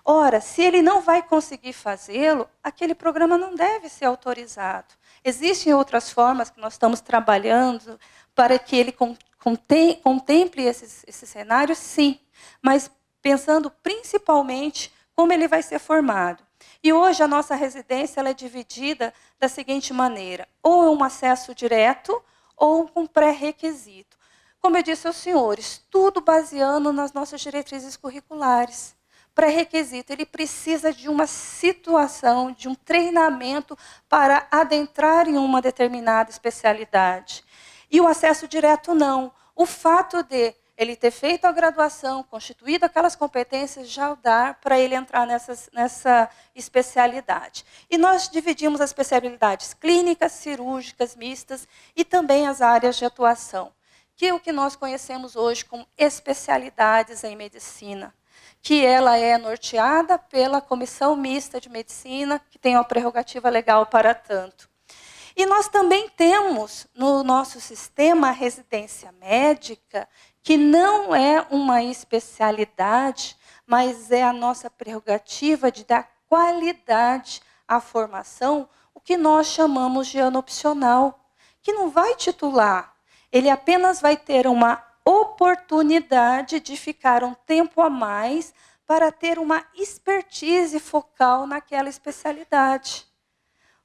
Ora, se ele não vai conseguir fazê-lo, aquele programa não deve ser autorizado. Existem outras formas que nós estamos trabalhando para que ele contemple esses cenários, sim, mas pensando principalmente como ele vai ser formado. E hoje a nossa residência ela é dividida da seguinte maneira, ou é um acesso direto ou com pré-requisito. Como eu disse aos senhores, tudo baseando nas nossas diretrizes curriculares. Pré-requisito, ele precisa de uma situação, de um treinamento para adentrar em uma determinada especialidade. E o acesso direto não. O fato de ele ter feito a graduação, constituído aquelas competências, já dá para ele entrar nessa especialidade. E nós dividimos as especialidades clínicas, cirúrgicas, mistas e também as áreas de atuação, que é o que nós conhecemos hoje como especialidades em medicina, que ela é norteada pela Comissão Mista de Medicina, que tem uma prerrogativa legal para tanto. E nós também temos no nosso sistema a residência médica, que não é uma especialidade, mas é a nossa prerrogativa de dar qualidade à formação, o que nós chamamos de ano opcional, que não vai titular, ele apenas vai ter uma oportunidade de ficar um tempo a mais para ter uma expertise focal naquela especialidade.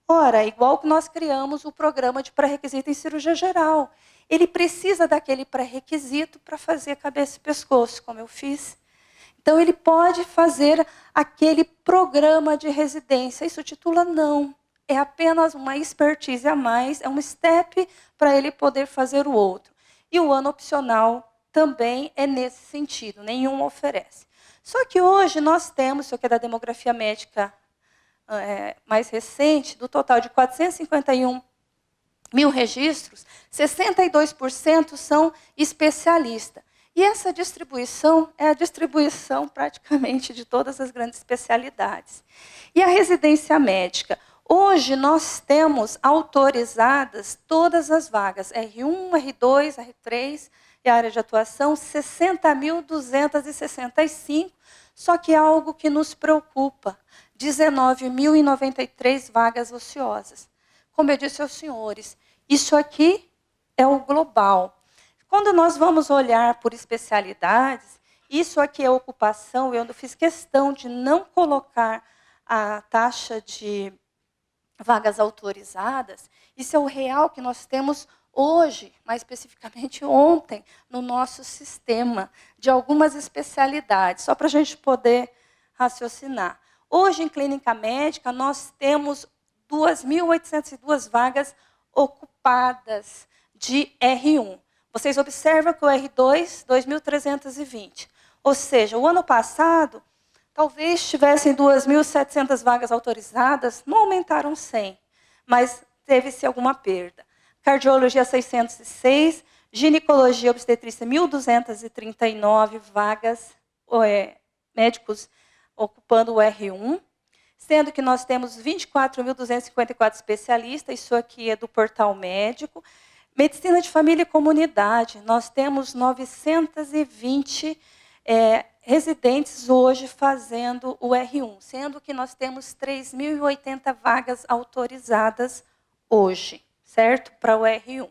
Ora, igual que nós criamos o programa de pré-requisito em cirurgia geral. Ele precisa daquele pré-requisito para fazer cabeça e pescoço, como eu fiz. Então, ele pode fazer aquele programa de residência. Isso titula não. É apenas uma expertise a mais, é um step para ele poder fazer o outro. E o ano opcional também é nesse sentido, nenhum oferece. Só que hoje nós temos, isso aqui é da demografia médica mais recente, do total de 451 mil registros, 62% são especialistas. E essa distribuição é a distribuição praticamente de todas as grandes especialidades. E a residência médica? Hoje nós temos autorizadas todas as vagas, R1, R2, R3 e a área de atuação, 60.265, só que é algo que nos preocupa, 19.093 vagas ociosas. Como eu disse aos senhores, isso aqui é o global. Quando nós vamos olhar por especialidades, isso aqui é ocupação, eu fiz questão de não colocar a taxa de vagas autorizadas, isso é o real que nós temos hoje, mais especificamente ontem, no nosso sistema, de algumas especialidades, só para a gente poder raciocinar. Hoje, em clínica médica, nós temos 2.802 vagas ocupadas de R1. Vocês observam que o R2, 2.320. Ou seja, o ano passado, talvez tivessem 2.700 vagas autorizadas, não aumentaram 100, mas teve-se alguma perda. Cardiologia, 606, ginecologia e obstetrícia, 1.239 vagas, médicos ocupando o R1, sendo que nós temos 24.254 especialistas, isso aqui é do portal médico. Medicina de família e comunidade, nós temos 920 residentes hoje fazendo o R1, sendo que nós temos 3.080 vagas autorizadas hoje, certo? Para o R1.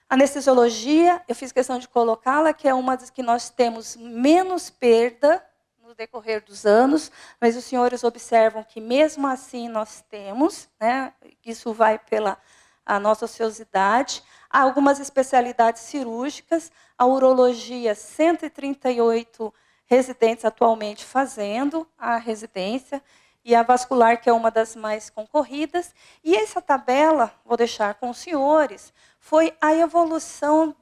Anestesiologia, eu fiz questão de colocá-la, que é uma das que nós temos menos perda no decorrer dos anos, mas os senhores observam que mesmo assim nós temos, né, isso vai pela a nossa ociosidade. Há algumas especialidades cirúrgicas, a urologia, 138 residentes atualmente fazendo a residência, e a vascular, que é uma das mais concorridas. E essa tabela, vou deixar com os senhores, foi a evolução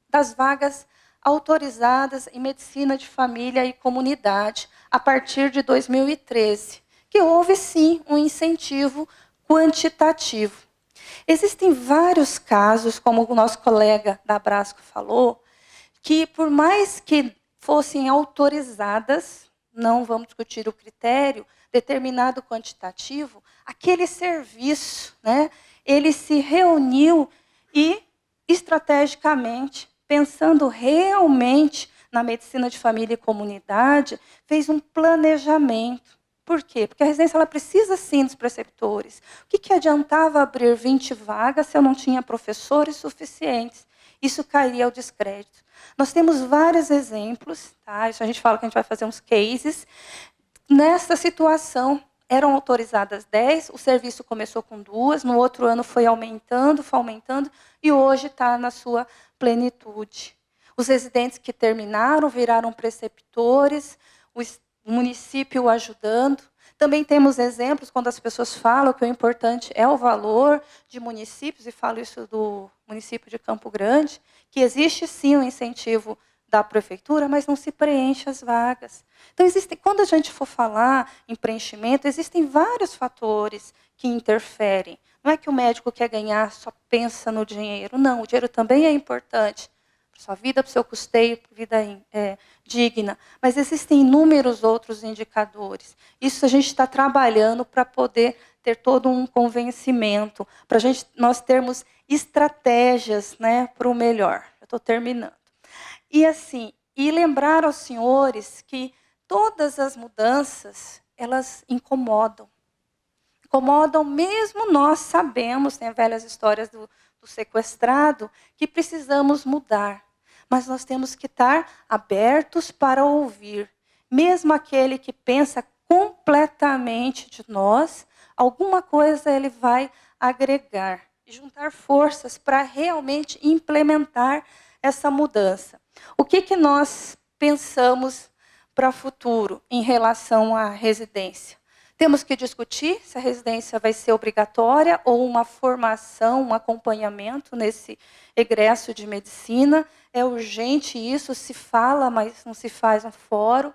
das vagas autorizadas em medicina de família e comunidade a partir de 2013, que houve, sim, um incentivo quantitativo. Existem vários casos, como o nosso colega da Abrasco falou, que por mais que fossem autorizadas, não vamos discutir o critério, determinado quantitativo, aquele serviço, né, ele se reuniu e, estrategicamente, pensando realmente na medicina de família e comunidade, fez um planejamento. Por quê? Porque a residência ela precisa, sim, dos preceptores. O que adiantava abrir 20 vagas se eu não tinha professores suficientes? Isso cairia ao descrédito. Nós temos vários exemplos, tá? Isso a gente fala que a gente vai fazer uns cases. Nessa situação, eram autorizadas 10, o serviço começou com 2, no outro ano foi aumentando, e hoje está na sua plenitude. Os residentes que terminaram viraram preceptores, o município ajudando. Também temos exemplos, quando as pessoas falam que o importante é o valor de municípios, e falo isso do município de Campo Grande, que existe sim um incentivo da prefeitura, mas não se preenche as vagas. Então, quando a gente for falar em preenchimento, existem vários fatores que interferem. Não é que o médico quer ganhar, só pensa no dinheiro. Não, o dinheiro também é importante para a sua vida, para o seu custeio, para a vida digna. Mas existem inúmeros outros indicadores. Isso a gente está trabalhando para poder ter todo um convencimento, para nós termos estratégias, né, para o melhor. Eu estou terminando. E lembrar aos senhores que todas as mudanças, elas incomodam. Incomodam mesmo nós sabemos, tem velhas histórias do sequestrado, que precisamos mudar. Mas nós temos que estar abertos para ouvir. Mesmo aquele que pensa completamente de nós, alguma coisa ele vai agregar. E juntar forças para realmente implementar essa mudança. O que nós pensamos para o futuro em relação à residência? Temos que discutir se a residência vai ser obrigatória ou uma formação, um acompanhamento nesse egresso de medicina. É urgente isso, se fala, mas não se faz um fórum.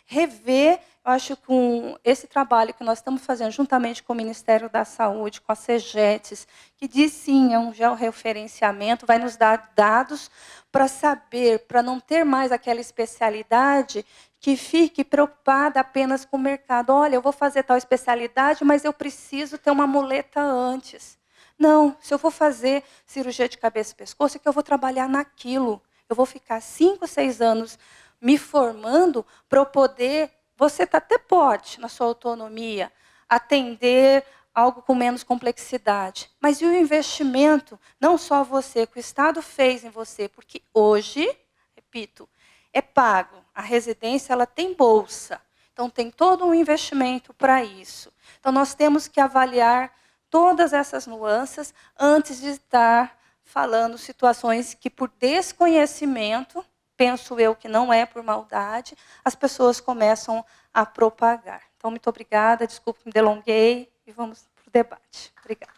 Rever, eu acho que com esse trabalho que nós estamos fazendo juntamente com o Ministério da Saúde, com a CEGETES, que diz sim, é um georreferenciamento, vai nos dar dados para saber, para não ter mais aquela especialidade que fique preocupada apenas com o mercado. Olha, eu vou fazer tal especialidade, mas eu preciso ter uma muleta antes. Não, se eu vou fazer cirurgia de cabeça e pescoço, é que eu vou trabalhar naquilo. Eu vou ficar 5, 6 anos me formando para eu poder, você até pode, na sua autonomia, atender algo com menos complexidade. Mas e o investimento? Não só você, que o Estado fez em você, porque hoje, repito, é pago. A residência ela tem bolsa. Então, tem todo um investimento para isso. Então, nós temos que avaliar todas essas nuances antes de estar falando situações que, por desconhecimento, penso eu que não é por maldade, as pessoas começam a propagar. Então, muito obrigada, desculpe, me delonguei, e vamos para o debate. Obrigada.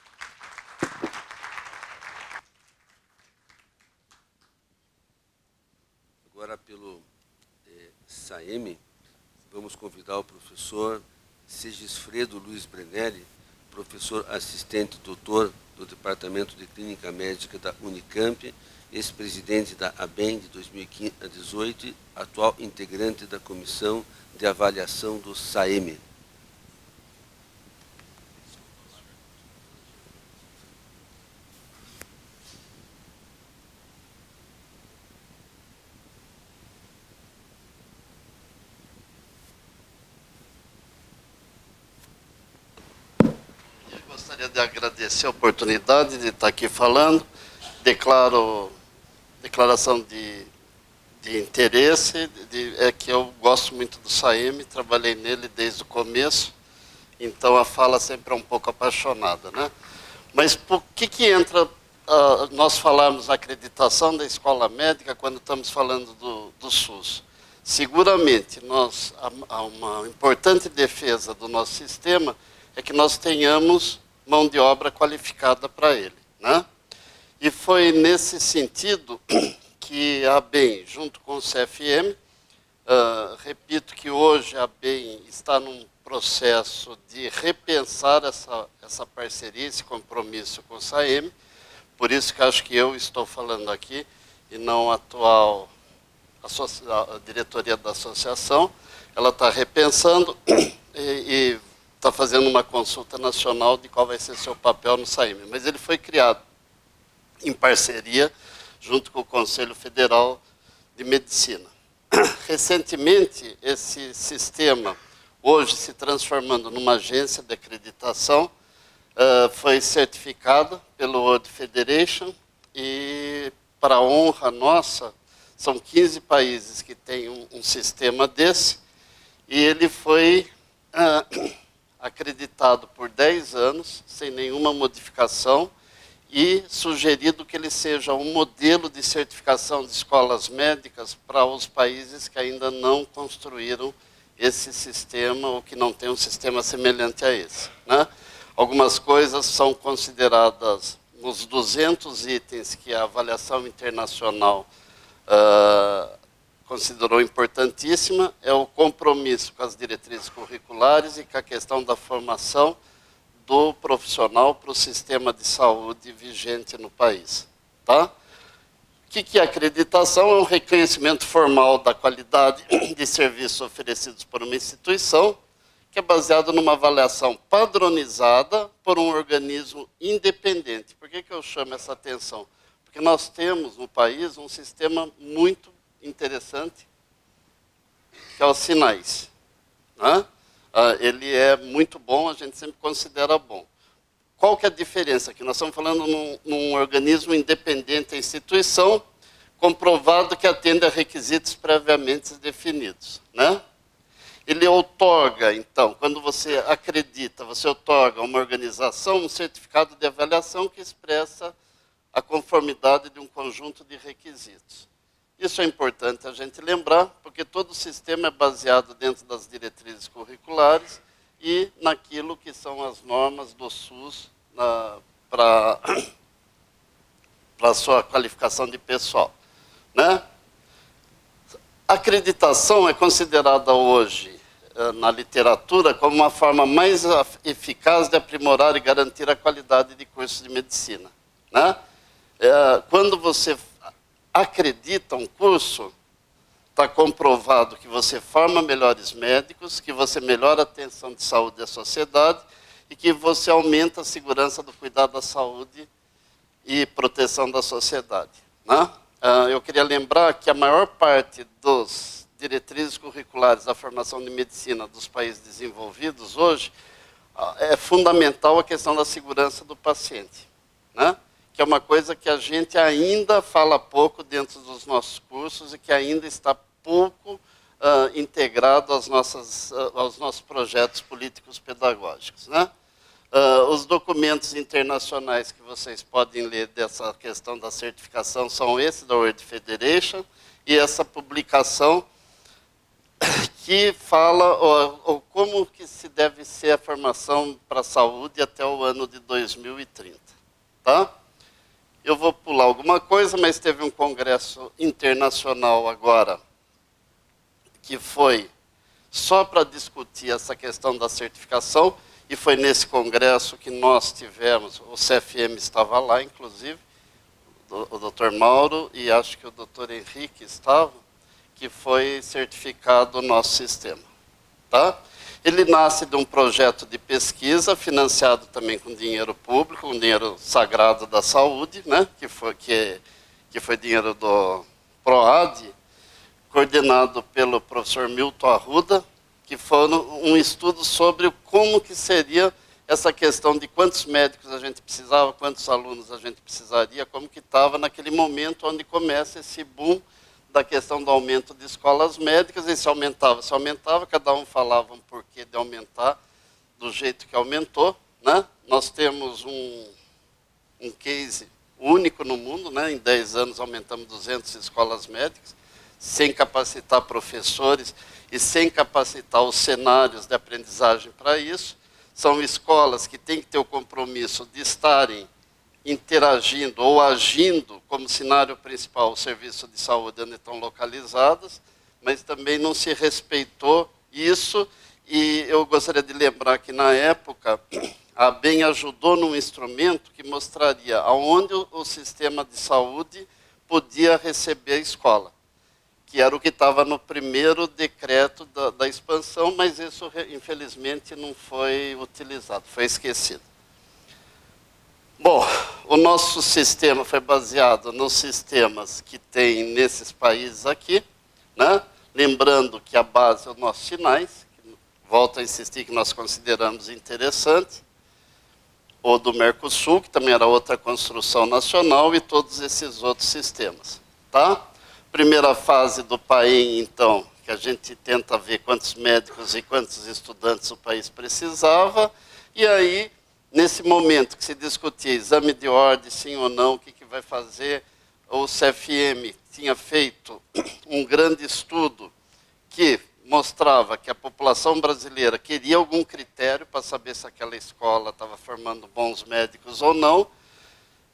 Agora, pelo SAEME, vamos convidar o professor Segisfredo Luiz Brenelli, professor assistente doutor do Departamento de Clínica Médica da Unicamp, ex-presidente da ABEM de 2015 a 2018 e atual integrante da Comissão de Avaliação do SAEME. Gostaria de agradecer a oportunidade de estar aqui falando. Declaração de interesse, é que eu gosto muito do SAEME, trabalhei nele desde o começo, então a fala sempre é um pouco apaixonada, né? Mas por que entra nós falarmos a acreditação da escola médica quando estamos falando do SUS? Seguramente, há uma importante defesa do nosso sistema é que nós tenhamos mão de obra qualificada para ele, né? E foi nesse sentido que a ABEM, junto com o CFM, repito que hoje a ABEM está num processo de repensar essa parceria, esse compromisso com o SAEME, por isso que acho que eu estou falando aqui, e não a atual a diretoria da associação. Ela está repensando e está fazendo uma consulta nacional de qual vai ser seu papel no SAEME. Mas ele foi criado em parceria junto com o Conselho Federal de Medicina. Recentemente, esse sistema, hoje se transformando numa agência de acreditação, foi certificado pelo World Federation e, para a honra nossa, são 15 países que têm um sistema desse, e ele foi acreditado por 10 anos, sem nenhuma modificação, e sugerido que ele seja um modelo de certificação de escolas médicas para os países que ainda não construíram esse sistema ou que não tem um sistema semelhante a esse, né? Algumas coisas são consideradas nos 200 itens que a avaliação internacional considerou importantíssima, é o compromisso com as diretrizes curriculares e com a questão da formação do profissional para o sistema de saúde vigente no país. Tá? O que é acreditação? É um reconhecimento formal da qualidade de serviços oferecidos por uma instituição, que é baseado numa avaliação padronizada por um organismo independente. Por que eu chamo essa atenção? Porque nós temos no país um sistema muito interessante, que é os sinais. Né? Ele é muito bom, a gente sempre considera bom. Qual que é a diferença? Que nós estamos falando num organismo independente, a instituição, comprovado que atende a requisitos previamente definidos. Né? Ele outorga, então, quando você acredita, você outorga a uma organização um certificado de avaliação que expressa a conformidade de um conjunto de requisitos. Isso é importante a gente lembrar, porque todo o sistema é baseado dentro das diretrizes curriculares e naquilo que são as normas do SUS para a sua qualificação de pessoal. Né? A acreditação é considerada hoje, na literatura, como uma forma mais eficaz de aprimorar e garantir a qualidade de cursos de medicina. Né? Quando você acredita um curso, está comprovado que você forma melhores médicos, que você melhora a atenção de saúde da sociedade e que você aumenta a segurança do cuidado da saúde e proteção da sociedade. Né? Eu queria lembrar que a maior parte dos diretrizes curriculares da formação de medicina dos países desenvolvidos hoje é fundamental a questão da segurança do paciente. Né? Que é uma coisa que a gente ainda fala pouco dentro dos nossos cursos e que ainda está pouco integrado aos nossos projetos políticos pedagógicos. Né? Os documentos internacionais que vocês podem ler dessa questão da certificação são esses da World Federation e essa publicação que fala como que se deve ser a formação para a saúde até o ano de 2030. Tá? Eu vou pular alguma coisa, mas teve um congresso internacional agora, que foi só para discutir essa questão da certificação, e foi nesse congresso que nós tivemos, o CFM estava lá, inclusive, o Dr. Mauro, e acho que o Dr. Henrique estava, que foi certificado o nosso sistema. Tá? Ele nasce de um projeto de pesquisa, financiado também com dinheiro público, com dinheiro sagrado da saúde, né? que foi dinheiro do PROAD, coordenado pelo professor Milton Arruda, que foi um estudo sobre como que seria essa questão de quantos médicos a gente precisava, quantos alunos a gente precisaria, como que estava naquele momento onde começa esse boom da questão do aumento de escolas médicas, e se aumentava, cada um falava um porquê de aumentar do jeito que aumentou. Né? Nós temos um case único no mundo, né? Em 10 anos aumentamos 200 escolas médicas, sem capacitar professores e sem capacitar os cenários de aprendizagem para isso. São escolas que têm que ter o compromisso de estarem interagindo ou agindo como cenário principal o serviço de saúde onde estão localizadas, mas também não se respeitou isso, e eu gostaria de lembrar que na época a ABEM ajudou num instrumento que mostraria aonde o sistema de saúde podia receber a escola, que era o que estava no primeiro decreto da expansão, mas isso infelizmente não foi utilizado, foi esquecido. Bom, o nosso sistema foi baseado nos sistemas que tem nesses países aqui, né? Lembrando que a base é os nossos sinais, que, volto a insistir que nós consideramos interessante, o do Mercosul, que também era outra construção nacional, e todos esses outros sistemas. Tá? Primeira fase do PAEM, então, que a gente tenta ver quantos médicos e quantos estudantes o país precisava, e aí, nesse momento que se discutia exame de ordem, sim ou não, o que vai fazer, o CFM tinha feito um grande estudo que mostrava que a população brasileira queria algum critério para saber se aquela escola estava formando bons médicos ou não.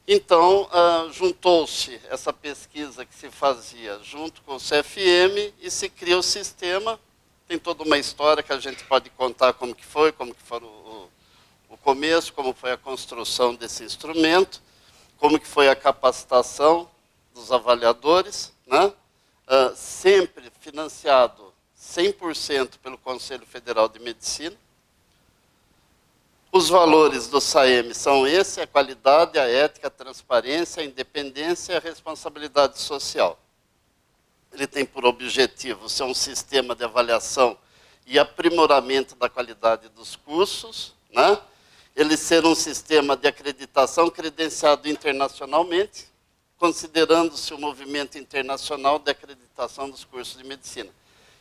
Então, juntou-se essa pesquisa que se fazia junto com o CFM e se cria o sistema. Tem toda uma história que a gente pode contar como que foi o começo, como foi a construção desse instrumento, como que foi a capacitação dos avaliadores, né? Sempre financiado 100% pelo Conselho Federal de Medicina. Os valores do SAEM são esses: a qualidade, a ética, a transparência, a independência e a responsabilidade social. Ele tem por objetivo ser um sistema de avaliação e aprimoramento da qualidade dos cursos, né? Ele ser um sistema de acreditação credenciado internacionalmente, considerando-se o movimento internacional de acreditação dos cursos de medicina.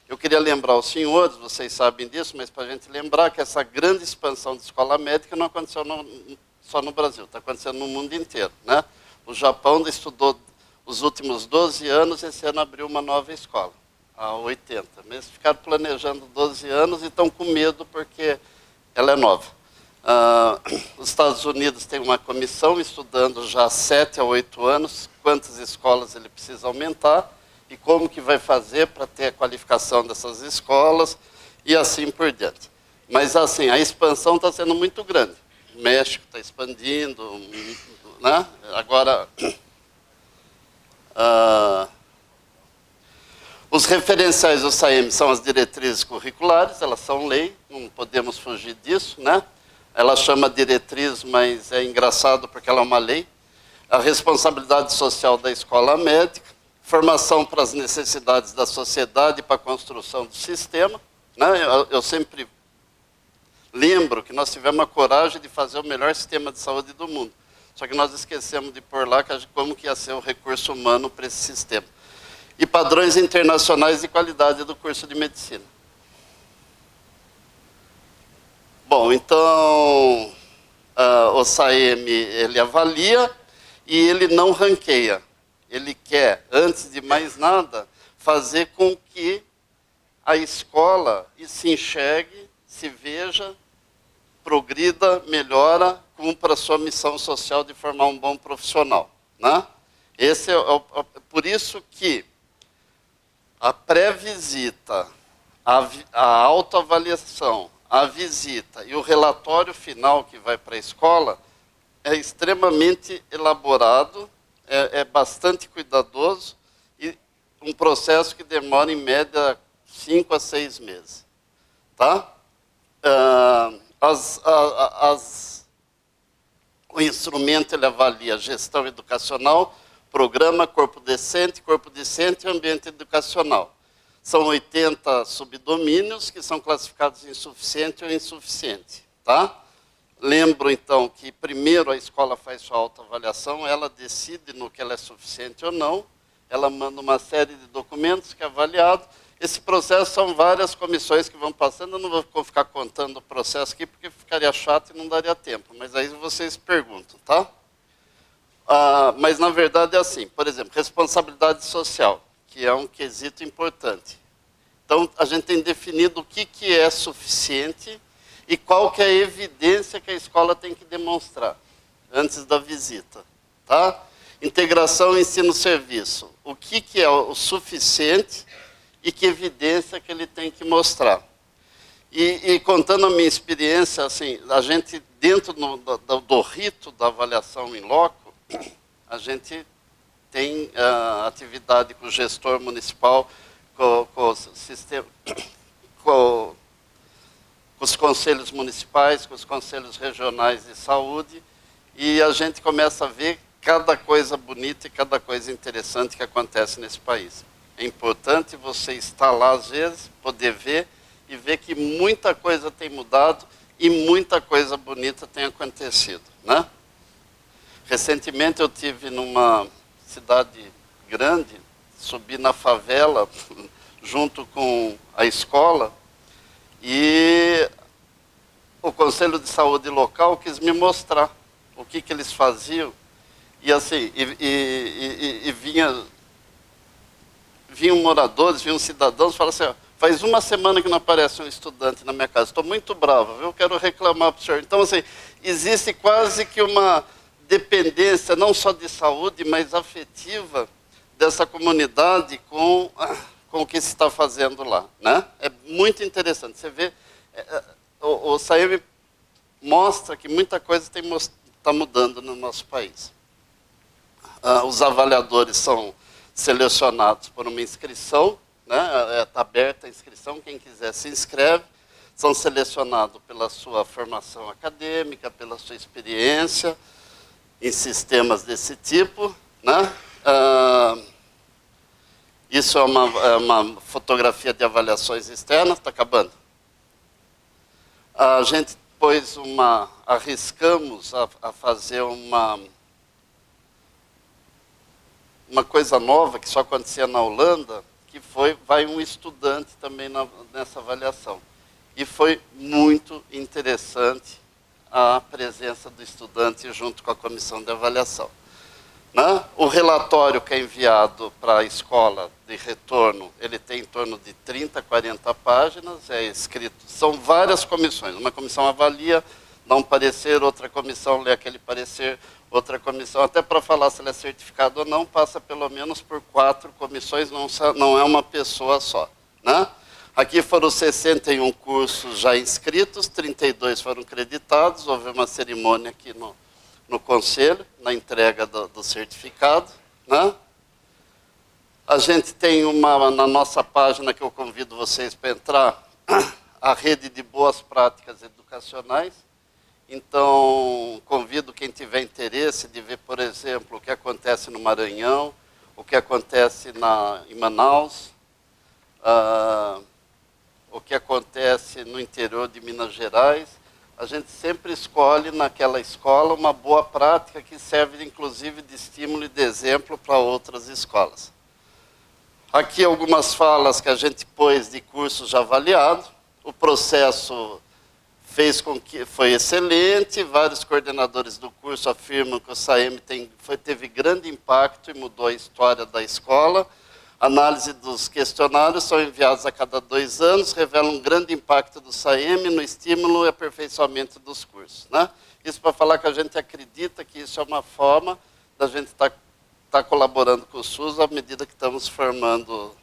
Eu queria lembrar aos senhores, vocês sabem disso, mas para a gente lembrar que essa grande expansão de escola médica não aconteceu só no Brasil, está acontecendo no mundo inteiro, né? O Japão estudou os últimos 12 anos, esse ano abriu uma nova escola, a 80. Mas ficaram planejando 12 anos e estão com medo porque ela é nova. Os Estados Unidos têm uma comissão estudando já há 7 a 8 anos quantas escolas ele precisa aumentar e como que vai fazer para ter a qualificação dessas escolas e assim por diante. Mas assim, a expansão está sendo muito grande. O México está expandindo, né? Agora, os referenciais do SAEM são as diretrizes curriculares, elas são lei, não podemos fugir disso, né? Ela chama diretriz, mas é engraçado porque ela é uma lei. A responsabilidade social da escola médica, formação para as necessidades da sociedade e para a construção do sistema, né? Eu sempre lembro que nós tivemos a coragem de fazer o melhor sistema de saúde do mundo. Só que nós esquecemos de pôr lá como que ia ser o recurso humano para esse sistema. E padrões internacionais de qualidade do curso de medicina. Bom, então, o SAEM, ele avalia e ele não ranqueia. Ele quer, antes de mais nada, fazer com que a escola se enxergue, se veja, progrida, melhora, cumpra a sua missão social de formar um bom profissional, né? Por isso que a pré-visita, a autoavaliação, a visita e o relatório final que vai para a escola é extremamente elaborado, é bastante cuidadoso e um processo que demora em média 5 a 6 meses. Tá? O instrumento ele avalia gestão educacional, programa, corpo docente e ambiente educacional. São 80 subdomínios que são classificados em suficiente ou insuficiente. Tá? Lembro, então, que primeiro a escola faz sua autoavaliação, ela decide no que ela é suficiente ou não, ela manda uma série de documentos que é avaliado. Esse processo são várias comissões que vão passando, eu não vou ficar contando o processo aqui, porque ficaria chato e não daria tempo, mas aí vocês perguntam, tá? Mas, na verdade, é assim, por exemplo, responsabilidade social, que é um quesito importante. Então, a gente tem definido o que é suficiente e qual que é a evidência que a escola tem que demonstrar antes da visita. Tá? Integração ensino-serviço. O que é o suficiente e que evidência que ele tem que mostrar. E contando a minha experiência, assim, a gente, dentro do rito da avaliação em loco, a gente tem atividade com o gestor municipal, com os conselhos municipais, com os conselhos regionais de saúde, e a gente começa a ver cada coisa bonita e cada coisa interessante que acontece nesse país. É importante você estar lá, às vezes, poder ver e ver que muita coisa tem mudado e muita coisa bonita tem acontecido, né? Recentemente eu tive numa cidade grande, subi na favela junto com a escola e o Conselho de Saúde local quis me mostrar o que eles faziam. E assim, vinham moradores, vinham cidadãos, falavam assim, Faz uma semana que não aparece um estudante na minha casa. Estou muito bravo, viu? Quero reclamar para o senhor. Então, assim, existe quase que uma dependência, não só de saúde, mas afetiva dessa comunidade com o que se está fazendo lá, né? É muito interessante. Você vê, o SAEME mostra que muita coisa está mudando no nosso país. Os avaliadores são selecionados por uma inscrição, né? Está aberta a inscrição, quem quiser se inscreve. São selecionados pela sua formação acadêmica, pela sua experiência em sistemas desse tipo, né? Isso é uma fotografia de avaliações externas, está acabando. A gente pôs arriscamos a fazer uma coisa nova que só acontecia na Holanda, que vai um estudante também nessa avaliação. E foi muito interessante a presença do estudante junto com a comissão de avaliação. Né? O relatório que é enviado para a escola de retorno, ele tem em torno de 30, 40 páginas, é escrito, são várias comissões. Uma comissão avalia, dá um parecer, outra comissão lê aquele parecer, outra comissão, até para falar se ele é certificado ou não, passa pelo menos por 4 comissões, não é uma pessoa só. Né? Aqui foram 61 cursos já inscritos, 32 foram creditados, houve uma cerimônia aqui no Conselho, na entrega do certificado. Né? A gente tem na nossa página, que eu convido vocês para entrar, a rede de boas práticas educacionais. Então, convido quem tiver interesse de ver, por exemplo, o que acontece no Maranhão, o que acontece em Manaus, o que acontece no interior de Minas Gerais. A gente sempre escolhe naquela escola uma boa prática que serve, inclusive, de estímulo e de exemplo para outras escolas. Aqui algumas falas que a gente pôs de cursos já avaliados. O processo fez com que foi excelente, vários coordenadores do curso afirmam que o SAEME teve grande impacto e mudou a história da escola. Análise dos questionários são enviados a cada 2 anos, revelam um grande impacto do SAEME no estímulo e aperfeiçoamento dos cursos. Né? Isso para falar que a gente acredita que isso é uma forma da gente estar colaborando com o SUS à medida que estamos formando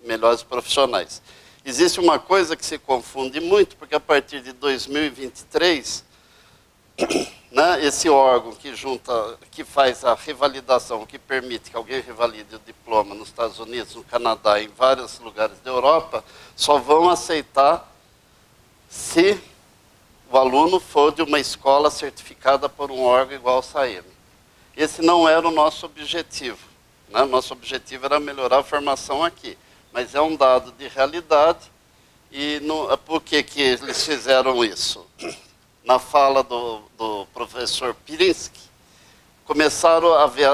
melhores profissionais. Existe uma coisa que se confunde muito, porque a partir de 2023, né, esse órgão que faz a revalidação, que permite que alguém revalide o diploma nos Estados Unidos, no Canadá e em vários lugares da Europa, só vão aceitar se o aluno for de uma escola certificada por um órgão igual ao SAEME. Esse não era o nosso objetivo. Né? Nosso objetivo era melhorar a formação aqui. Mas é um dado de realidade. E por que eles fizeram isso? Na fala do professor Pirinski, começaram a ver,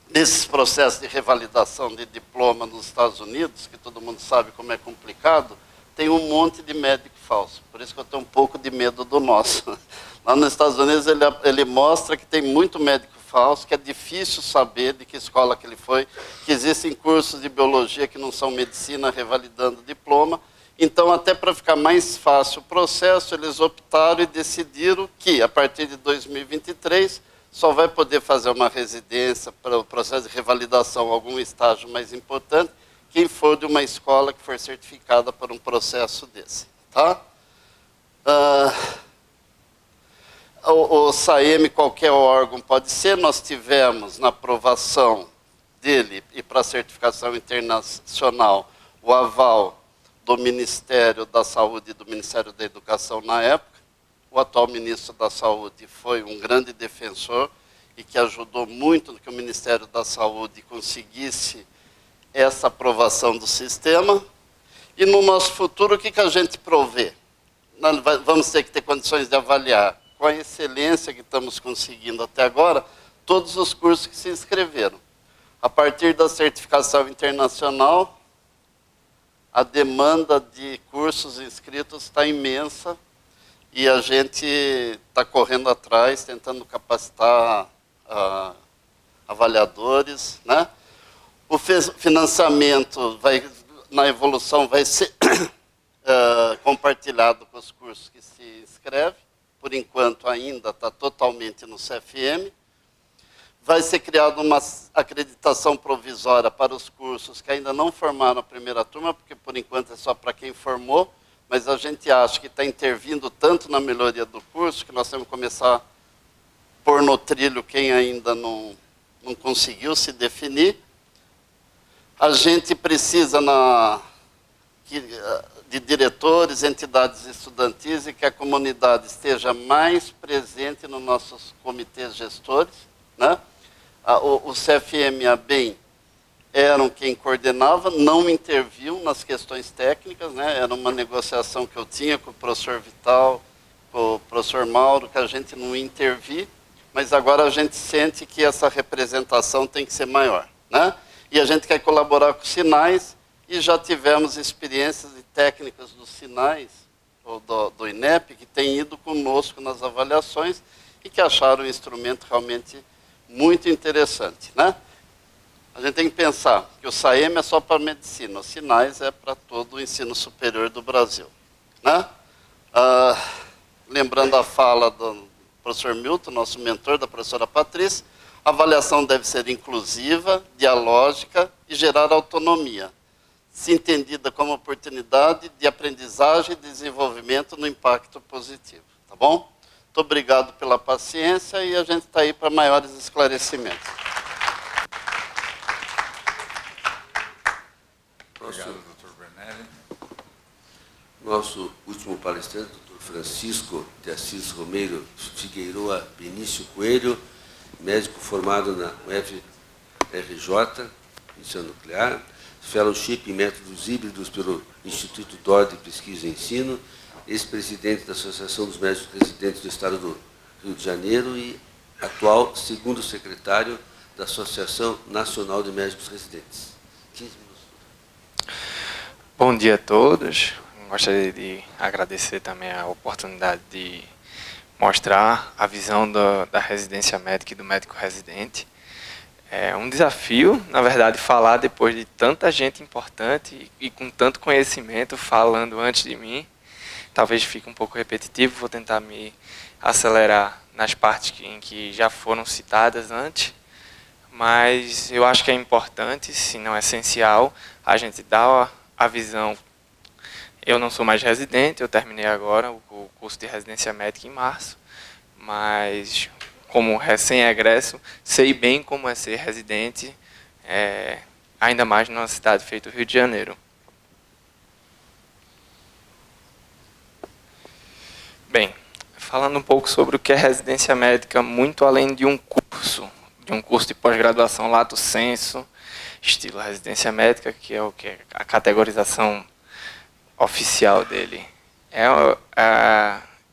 nesses processos de revalidação de diploma nos Estados Unidos, que todo mundo sabe como é complicado, tem um monte de médico falso. Por isso que eu tenho um pouco de medo do nosso. Lá nos Estados Unidos ele mostra que tem muito médico falso, que é difícil saber de que escola que ele foi, que existem cursos de biologia que não são medicina revalidando diploma. Então, até para ficar mais fácil o processo, eles optaram e decidiram que, a partir de 2023, só vai poder fazer uma residência para o processo de revalidação, algum estágio mais importante, quem for de uma escola que for certificada por um processo desse. Tá? O SAEME, qualquer órgão pode ser, nós tivemos na aprovação dele e para a certificação internacional o aval do Ministério da Saúde e do Ministério da Educação na época. O atual ministro da Saúde foi um grande defensor e que ajudou muito que o Ministério da Saúde conseguisse essa aprovação do sistema. E no nosso futuro, o que a gente provê? Nós vamos ter que ter condições de avaliar com a excelência que estamos conseguindo até agora, todos os cursos que se inscreveram. A partir da certificação internacional, a demanda de cursos inscritos está imensa e a gente está correndo atrás, tentando capacitar avaliadores. Né? O financiamento na evolução vai ser compartilhado com os cursos que se inscrevem. Por enquanto, ainda está totalmente no CFM. Vai ser criada uma acreditação provisória para os cursos que ainda não formaram a primeira turma, porque, por enquanto, é só para quem formou, mas a gente acha que está intervindo tanto na melhoria do curso que nós temos que começar a pôr no trilho quem ainda não conseguiu se definir. A gente precisa de diretores, entidades estudantis e que a comunidade esteja mais presente nos nossos comitês gestores, né? O CFM e a BEM eram quem coordenava, não interviu nas questões técnicas, né? Era uma negociação que eu tinha com o professor Vital, com o professor Mauro, que a gente não intervia, mas agora a gente sente que essa representação tem que ser maior, né? E a gente quer colaborar com os sinais, e já tivemos experiências e técnicas dos sinais, do INEP, que têm ido conosco nas avaliações e que acharam o instrumento realmente muito interessante, né? A gente tem que pensar que o SAEM é só para medicina, os sinais é para todo o ensino superior do Brasil, né? Lembrando a fala do professor Milton, nosso mentor, da professora Patrícia, a avaliação deve ser inclusiva, dialógica e gerar autonomia, se entendida como oportunidade de aprendizagem e desenvolvimento no impacto positivo, tá bom? Muito obrigado pela paciência e a gente está aí para maiores esclarecimentos. Obrigado, doutor Bernelli. Nosso último palestrante, doutor Francisco de Assis Romeiro Figueiroa Benício Coelho, médico formado na UFRJ, Medicina Nuclear, fellowship em métodos híbridos pelo Instituto DOR de Pesquisa e Ensino, ex-presidente da Associação dos Médicos Residentes do Estado do Rio de Janeiro e atual segundo secretário da Associação Nacional de Médicos Residentes. 15 minutos. Bom dia a todos. Gostaria de agradecer também a oportunidade de mostrar a visão da residência médica e do médico residente. É um desafio, na verdade, falar depois de tanta gente importante e com tanto conhecimento falando antes de mim. Talvez fique um pouco repetitivo, vou tentar me acelerar nas partes em que já foram citadas antes, mas eu acho que é importante, se não essencial, a gente dar a visão. Eu não sou mais residente, eu terminei agora o curso de residência médica em março, mas como recém-egresso, sei bem como é ser residente, ainda mais numa cidade feita o Rio de Janeiro. Bem, falando um pouco sobre o que é residência médica, muito além de um curso de pós-graduação lato sensu, estilo residência médica, que é o que a categorização oficial dele. É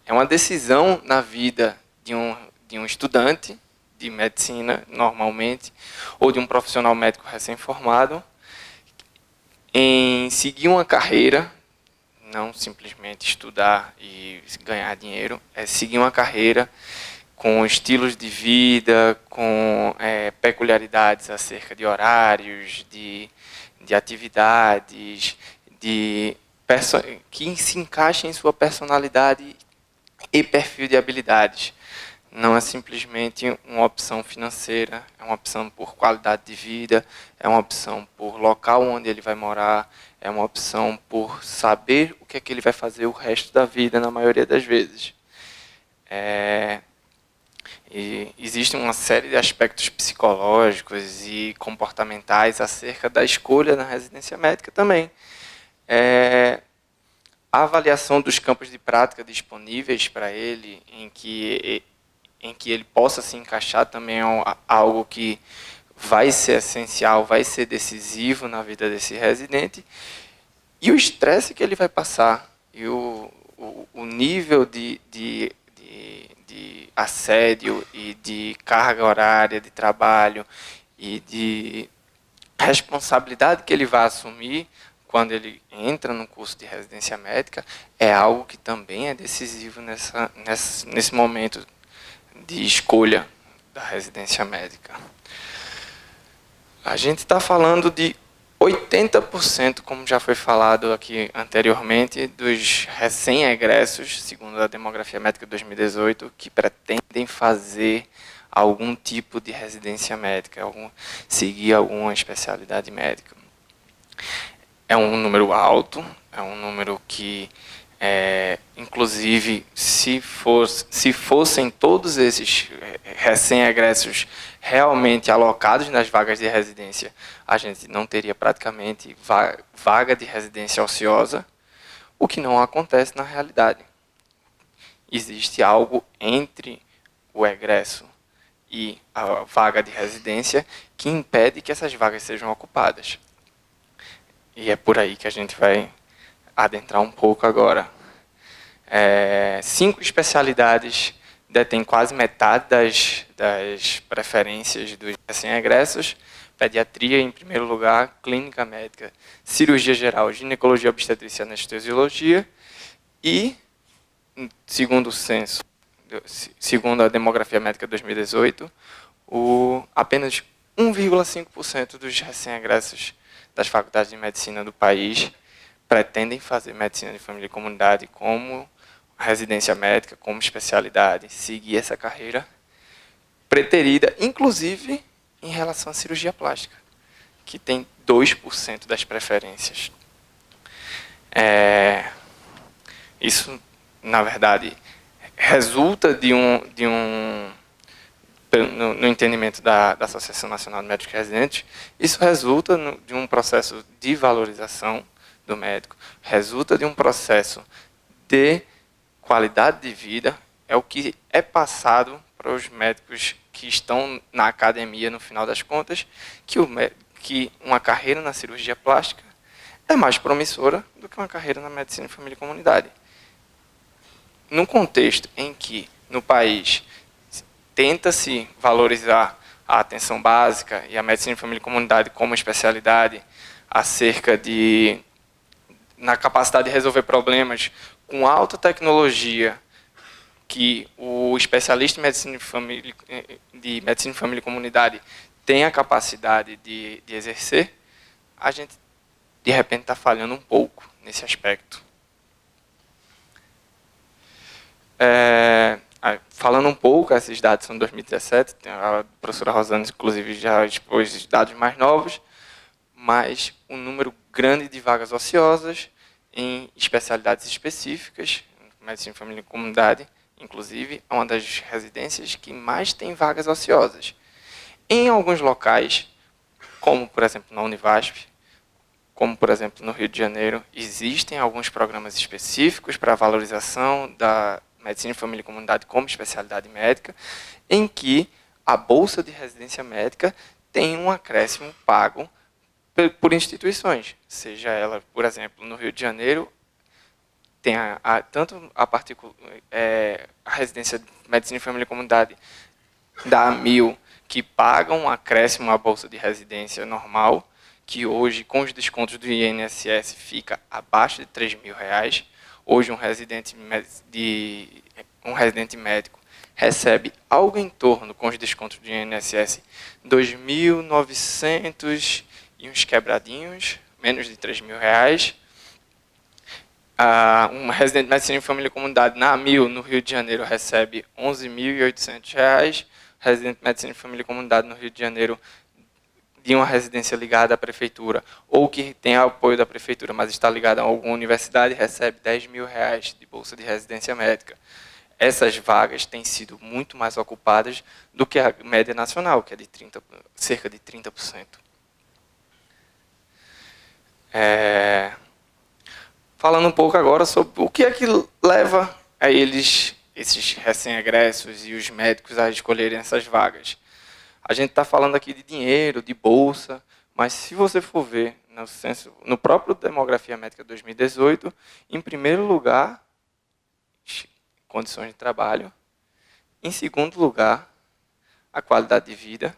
uma decisão na vida de um estudante de medicina, normalmente, ou de um profissional médico recém-formado, em seguir uma carreira, não simplesmente estudar e ganhar dinheiro, é seguir uma carreira com estilos de vida, com peculiaridades acerca de horários, de atividades, que se encaixem em sua personalidade e perfil de habilidades. Não é simplesmente uma opção financeira, é uma opção por qualidade de vida, é uma opção por local onde ele vai morar, é uma opção por saber o que é que ele vai fazer o resto da vida, na maioria das vezes. E existe uma série de aspectos psicológicos e comportamentais acerca da escolha na residência médica também. A avaliação dos campos de prática disponíveis para ele, em que ele possa se encaixar, também é algo que vai ser essencial, vai ser decisivo na vida desse residente. E o estresse que ele vai passar, e o nível de assédio e de carga horária de trabalho e de responsabilidade que ele vai assumir quando ele entra no curso de residência médica, é algo que também é decisivo nesse momento de escolha da residência médica. A gente está falando de 80%, como já foi falado aqui anteriormente, dos recém-egressos, segundo a Demografia Médica 2018, que pretendem fazer algum tipo de residência médica, seguir alguma especialidade médica. É um número alto, é um número que, inclusive, se fossem todos esses recém-egressos realmente alocados nas vagas de residência, a gente não teria praticamente vaga de residência ociosa, o que não acontece na realidade. Existe algo entre o egresso e a vaga de residência que impede que essas vagas sejam ocupadas. E é por aí que a gente vai adentrar um pouco agora. 5 especialidades detêm quase metade das preferências dos recém-egressos: pediatria em primeiro lugar, clínica médica, cirurgia geral, ginecologia, obstetrícia e anestesiologia, e, segundo o censo, segundo a Demografia Médica 2018, apenas 1,5% dos recém-egressos das faculdades de medicina do país pretendem fazer medicina de família e comunidade como residência médica, como especialidade, seguir essa carreira preterida, inclusive em relação à cirurgia plástica, que tem 2% das preferências. Isso, na verdade, resulta no entendimento da Associação Nacional de Médicos Residentes, isso resulta de um processo de valorização do médico, resulta de um processo de qualidade de vida, é o que é passado para os médicos que estão na academia, no final das contas, que uma carreira na cirurgia plástica é mais promissora do que uma carreira na medicina de família e comunidade. Num contexto em que, no país, tenta-se valorizar a atenção básica e a medicina de família e comunidade como especialidade na capacidade de resolver problemas com alta tecnologia que o especialista em medicina de família e comunidade tem a capacidade de exercer, a gente, de repente, está falhando um pouco nesse aspecto. Falando um pouco, esses dados são de 2017, a professora Rosana, inclusive, já expôs dados mais novos, mas um número grande de vagas ociosas em especialidades específicas, medicina de família e comunidade, inclusive, é uma das residências que mais tem vagas ociosas. Em alguns locais, como, por exemplo, na Univasp, como, por exemplo, no Rio de Janeiro, existem alguns programas específicos para a valorização da medicina de família e comunidade como especialidade médica, em que a bolsa de residência médica tem um acréscimo pago por instituições, seja ela, por exemplo, no Rio de Janeiro, tem tanto a residência de medicina de família e comunidade da AMIL, que pagam um acréscimo à bolsa de residência normal, que hoje, com os descontos do INSS, fica abaixo de R$3.000. Hoje, um residente médico recebe algo em torno, com os descontos do INSS, 2.900 e uns quebradinhos, menos de R$3.000. Um residente de medicina em família e comunidade na AMIL, no Rio de Janeiro, recebe R$11.800. Residente de medicina em família e comunidade no Rio de Janeiro, de uma residência ligada à prefeitura, ou que tem apoio da prefeitura, mas está ligada a alguma universidade, recebe R$10.000 de bolsa de residência médica. Essas vagas têm sido muito mais ocupadas do que a média nacional, que é de cerca de 30%. Falando um pouco agora sobre o que é que leva a esses recém-egressos e os médicos a escolherem essas vagas. A gente está falando aqui de dinheiro, de bolsa, mas se você for ver no próprio Demografia Médica 2018, em primeiro lugar, condições de trabalho, em segundo lugar, a qualidade de vida,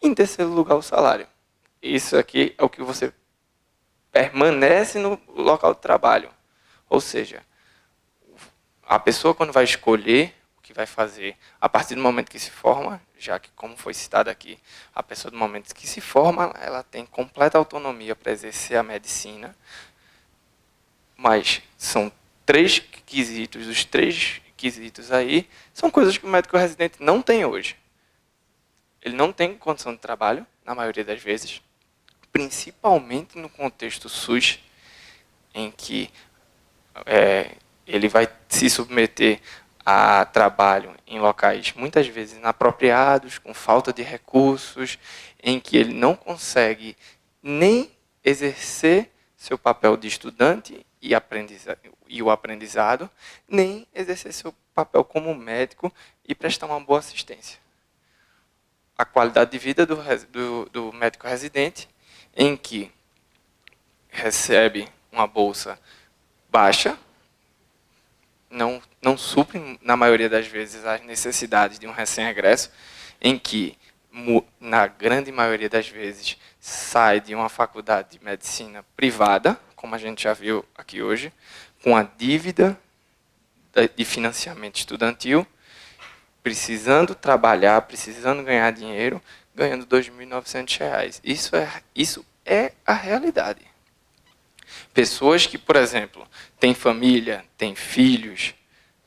e em terceiro lugar, o salário. Isso aqui é o que você permanece no local de trabalho. Ou seja, a pessoa, quando vai escolher o que vai fazer a partir do momento que se forma, já que, como foi citado aqui, a pessoa do momento que se forma, ela tem completa autonomia para exercer a medicina, mas são 3 quesitos, os 3 quesitos aí, são coisas que o médico residente não tem hoje. Ele não tem condição de trabalho, na maioria das vezes, principalmente no contexto SUS, em que ele vai se submeter a trabalho em locais muitas vezes inapropriados, com falta de recursos, em que ele não consegue nem exercer seu papel de estudante e o aprendizado, nem exercer seu papel como médico e prestar uma boa assistência. A qualidade de vida do médico residente, em que recebe uma bolsa baixa, não supre, na maioria das vezes, as necessidades de um recém-egresso, em que, na grande maioria das vezes, sai de uma faculdade de medicina privada, como a gente já viu aqui hoje, com a dívida de financiamento estudantil, precisando trabalhar, precisando ganhar dinheiro, ganhando R$ 2.900. Isso é a realidade. Pessoas que, por exemplo, têm família, têm filhos,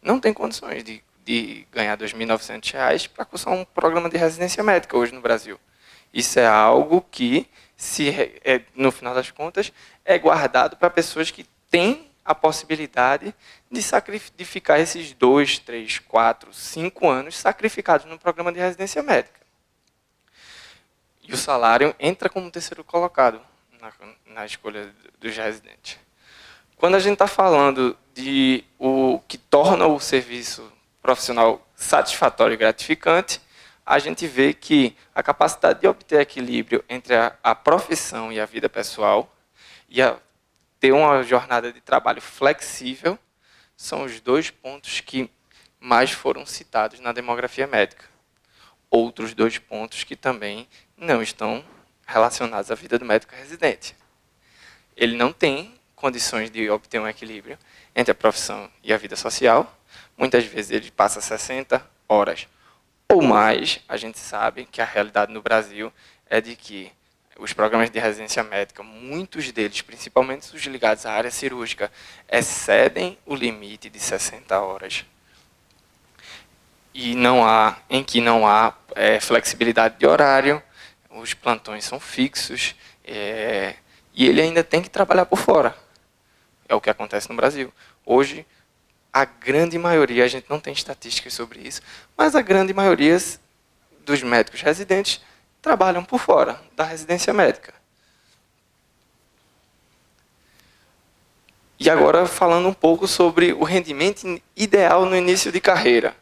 não têm condições de ganhar R$ 2.900 para cursar um programa de residência médica hoje no Brasil. Isso é algo que, no final das contas, é guardado para pessoas que têm a possibilidade de ficar esses 2, 3, 4, 5 anos sacrificados no programa de residência médica. E o salário entra como terceiro colocado na escolha dos residentes. Quando a gente está falando de o que torna o serviço profissional satisfatório e gratificante, a gente vê que a capacidade de obter equilíbrio entre a profissão e a vida pessoal e ter uma jornada de trabalho flexível são os 2 pontos que mais foram citados na demografia médica. Outros 2 pontos que também não estão relacionados à vida do médico residente. Ele não tem condições de obter um equilíbrio entre a profissão e a vida social. Muitas vezes ele passa 60 horas ou mais. A gente sabe que a realidade no Brasil é de que os programas de residência médica, muitos deles, principalmente os ligados à área cirúrgica, excedem o limite de 60 horas. E em que não há flexibilidade de horário, os plantões são fixos, e ele ainda tem que trabalhar por fora. É o que acontece no Brasil. Hoje, a grande maioria, a gente não tem estatísticas sobre isso, mas a grande maioria dos médicos residentes trabalham por fora da residência médica. E agora, falando um pouco sobre o rendimento ideal no início de carreira,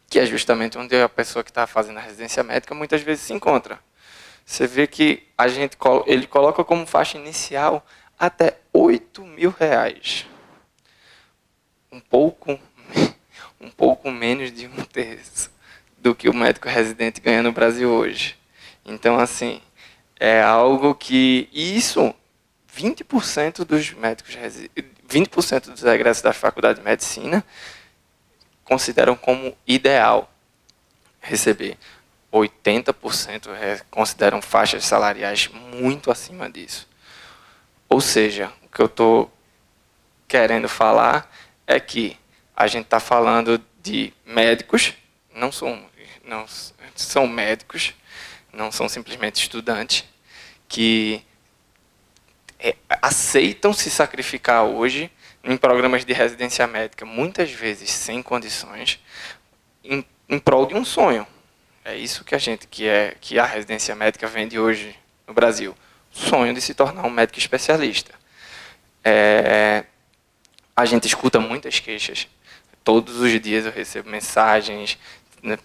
que é justamente onde a pessoa que está fazendo a residência médica muitas vezes se encontra. Você vê que ele coloca como faixa inicial até R$ 8.000. Um pouco menos de 1/3 do que o médico residente ganha no Brasil hoje. Então, assim, é algo que... Isso, 20% dos médicos, 20% dos egressos da Faculdade de Medicina consideram como ideal receber. 80% consideram faixas salariais muito acima disso. Ou seja, o que eu estou querendo falar é que a gente está falando de médicos, são médicos, não são simplesmente estudantes, que aceitam se sacrificar hoje em programas de residência médica, muitas vezes sem condições, em prol de um sonho. É isso que a residência médica vende hoje no Brasil. O sonho de se tornar um médico especialista. A gente escuta muitas queixas. Todos os dias eu recebo mensagens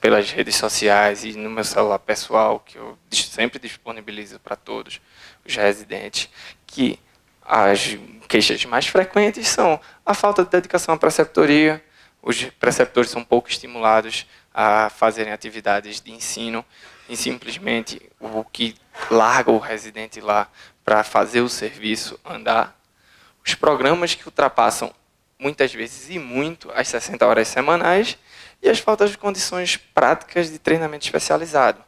pelas redes sociais e no meu celular pessoal, que eu sempre disponibilizo para todos os residentes, que as queixas mais frequentes são a falta de dedicação à preceptoria, os preceptores são pouco estimulados a fazerem atividades de ensino e simplesmente o que larga o residente lá para fazer o serviço andar. Os programas que ultrapassam muitas vezes e muito, as 60 horas semanais e as faltas de condições práticas de treinamento especializado.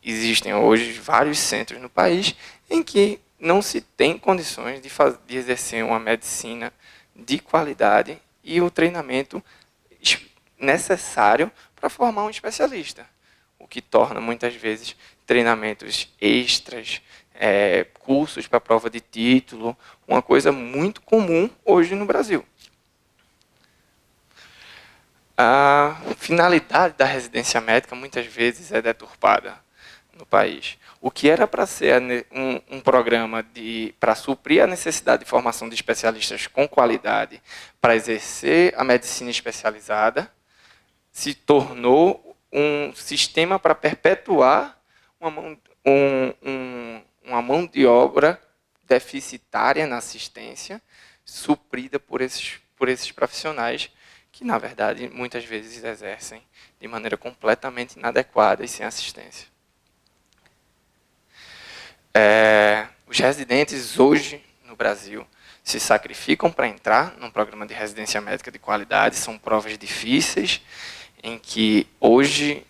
Existem hoje vários centros no país em que não se tem condições de exercer uma medicina de qualidade e o treinamento necessário para formar um especialista, o que torna, muitas vezes, treinamentos extras, cursos para prova de título, uma coisa muito comum hoje no Brasil. A finalidade da residência médica, muitas vezes, é deturpada no país. O que era para ser um programa para suprir a necessidade de formação de especialistas com qualidade para exercer a medicina especializada, se tornou um sistema para perpetuar uma mão de obra deficitária na assistência, suprida por esses profissionais que, na verdade, muitas vezes exercem de maneira completamente inadequada e sem assistência. Os residentes hoje no Brasil se sacrificam para entrar num programa de residência médica de qualidade, são provas difíceis, em que hoje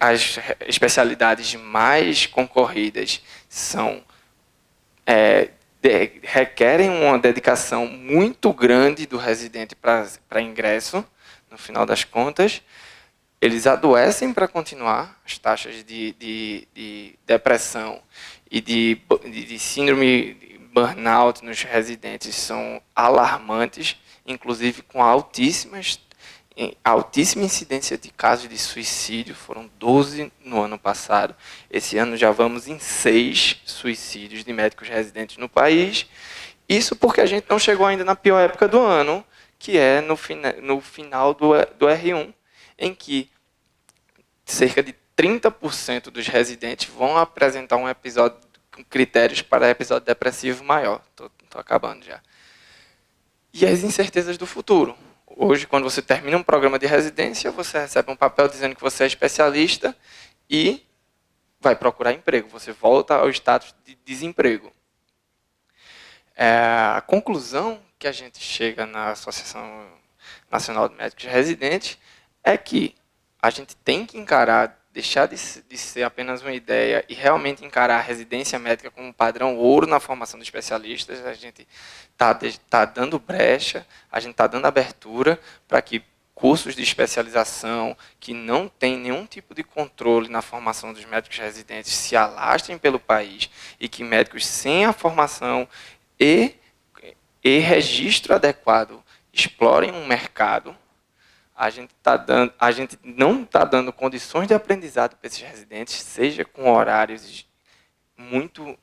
as especialidades mais concorridas requerem uma dedicação muito grande do residente para ingresso, no final das contas. Eles adoecem para continuar, as taxas de depressão e de síndrome de burnout nos residentes são alarmantes, inclusive com altíssima incidência de casos de suicídio, foram 12 no ano passado. Esse ano já vamos em 6 suicídios de médicos residentes no país. Isso porque a gente não chegou ainda na pior época do ano, que é no final do R1, em que cerca de 30% dos residentes vão apresentar um episódio com critérios para episódio depressivo maior. Estou acabando já. E as incertezas do futuro. Hoje, quando você termina um programa de residência, você recebe um papel dizendo que você é especialista e vai procurar emprego. Você volta ao status de desemprego. A conclusão que a gente chega na Associação Nacional de Médicos Residentes é que a gente tem que encarar, deixar de ser apenas uma ideia e realmente encarar a residência médica como um padrão ouro na formação de especialistas. A gente está dando brecha, a gente está dando abertura para que cursos de especialização que não têm nenhum tipo de controle na formação dos médicos residentes se alastrem pelo país e que médicos sem a formação e registro adequado explorem um mercado. A gente não está dando condições de aprendizado para esses residentes, seja com horários muito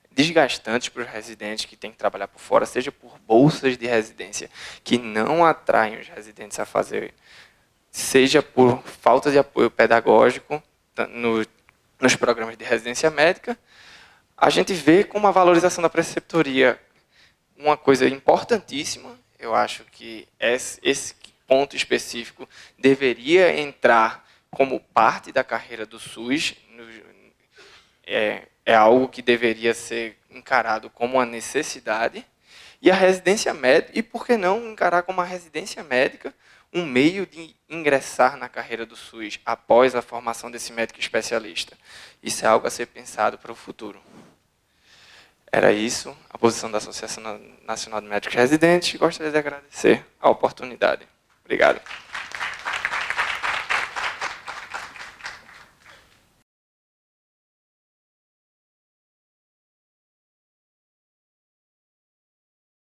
desgastantes para os residentes que têm que trabalhar por fora, seja por bolsas de residência que não atraem os residentes a fazer, seja por falta de apoio pedagógico nos programas de residência médica. A gente vê como a valorização da preceptoria uma coisa importantíssima. Eu acho que esse ponto específico deveria entrar como parte da carreira do SUS. É algo que deveria ser encarado como uma necessidade. E a residência médica, e por que não encarar como a residência médica um meio de ingressar na carreira do SUS após a formação desse médico especialista? Isso é algo a ser pensado para o futuro. Era isso, a posição da Associação Nacional de Médicos Residentes. Gostaria de agradecer a oportunidade. Obrigado.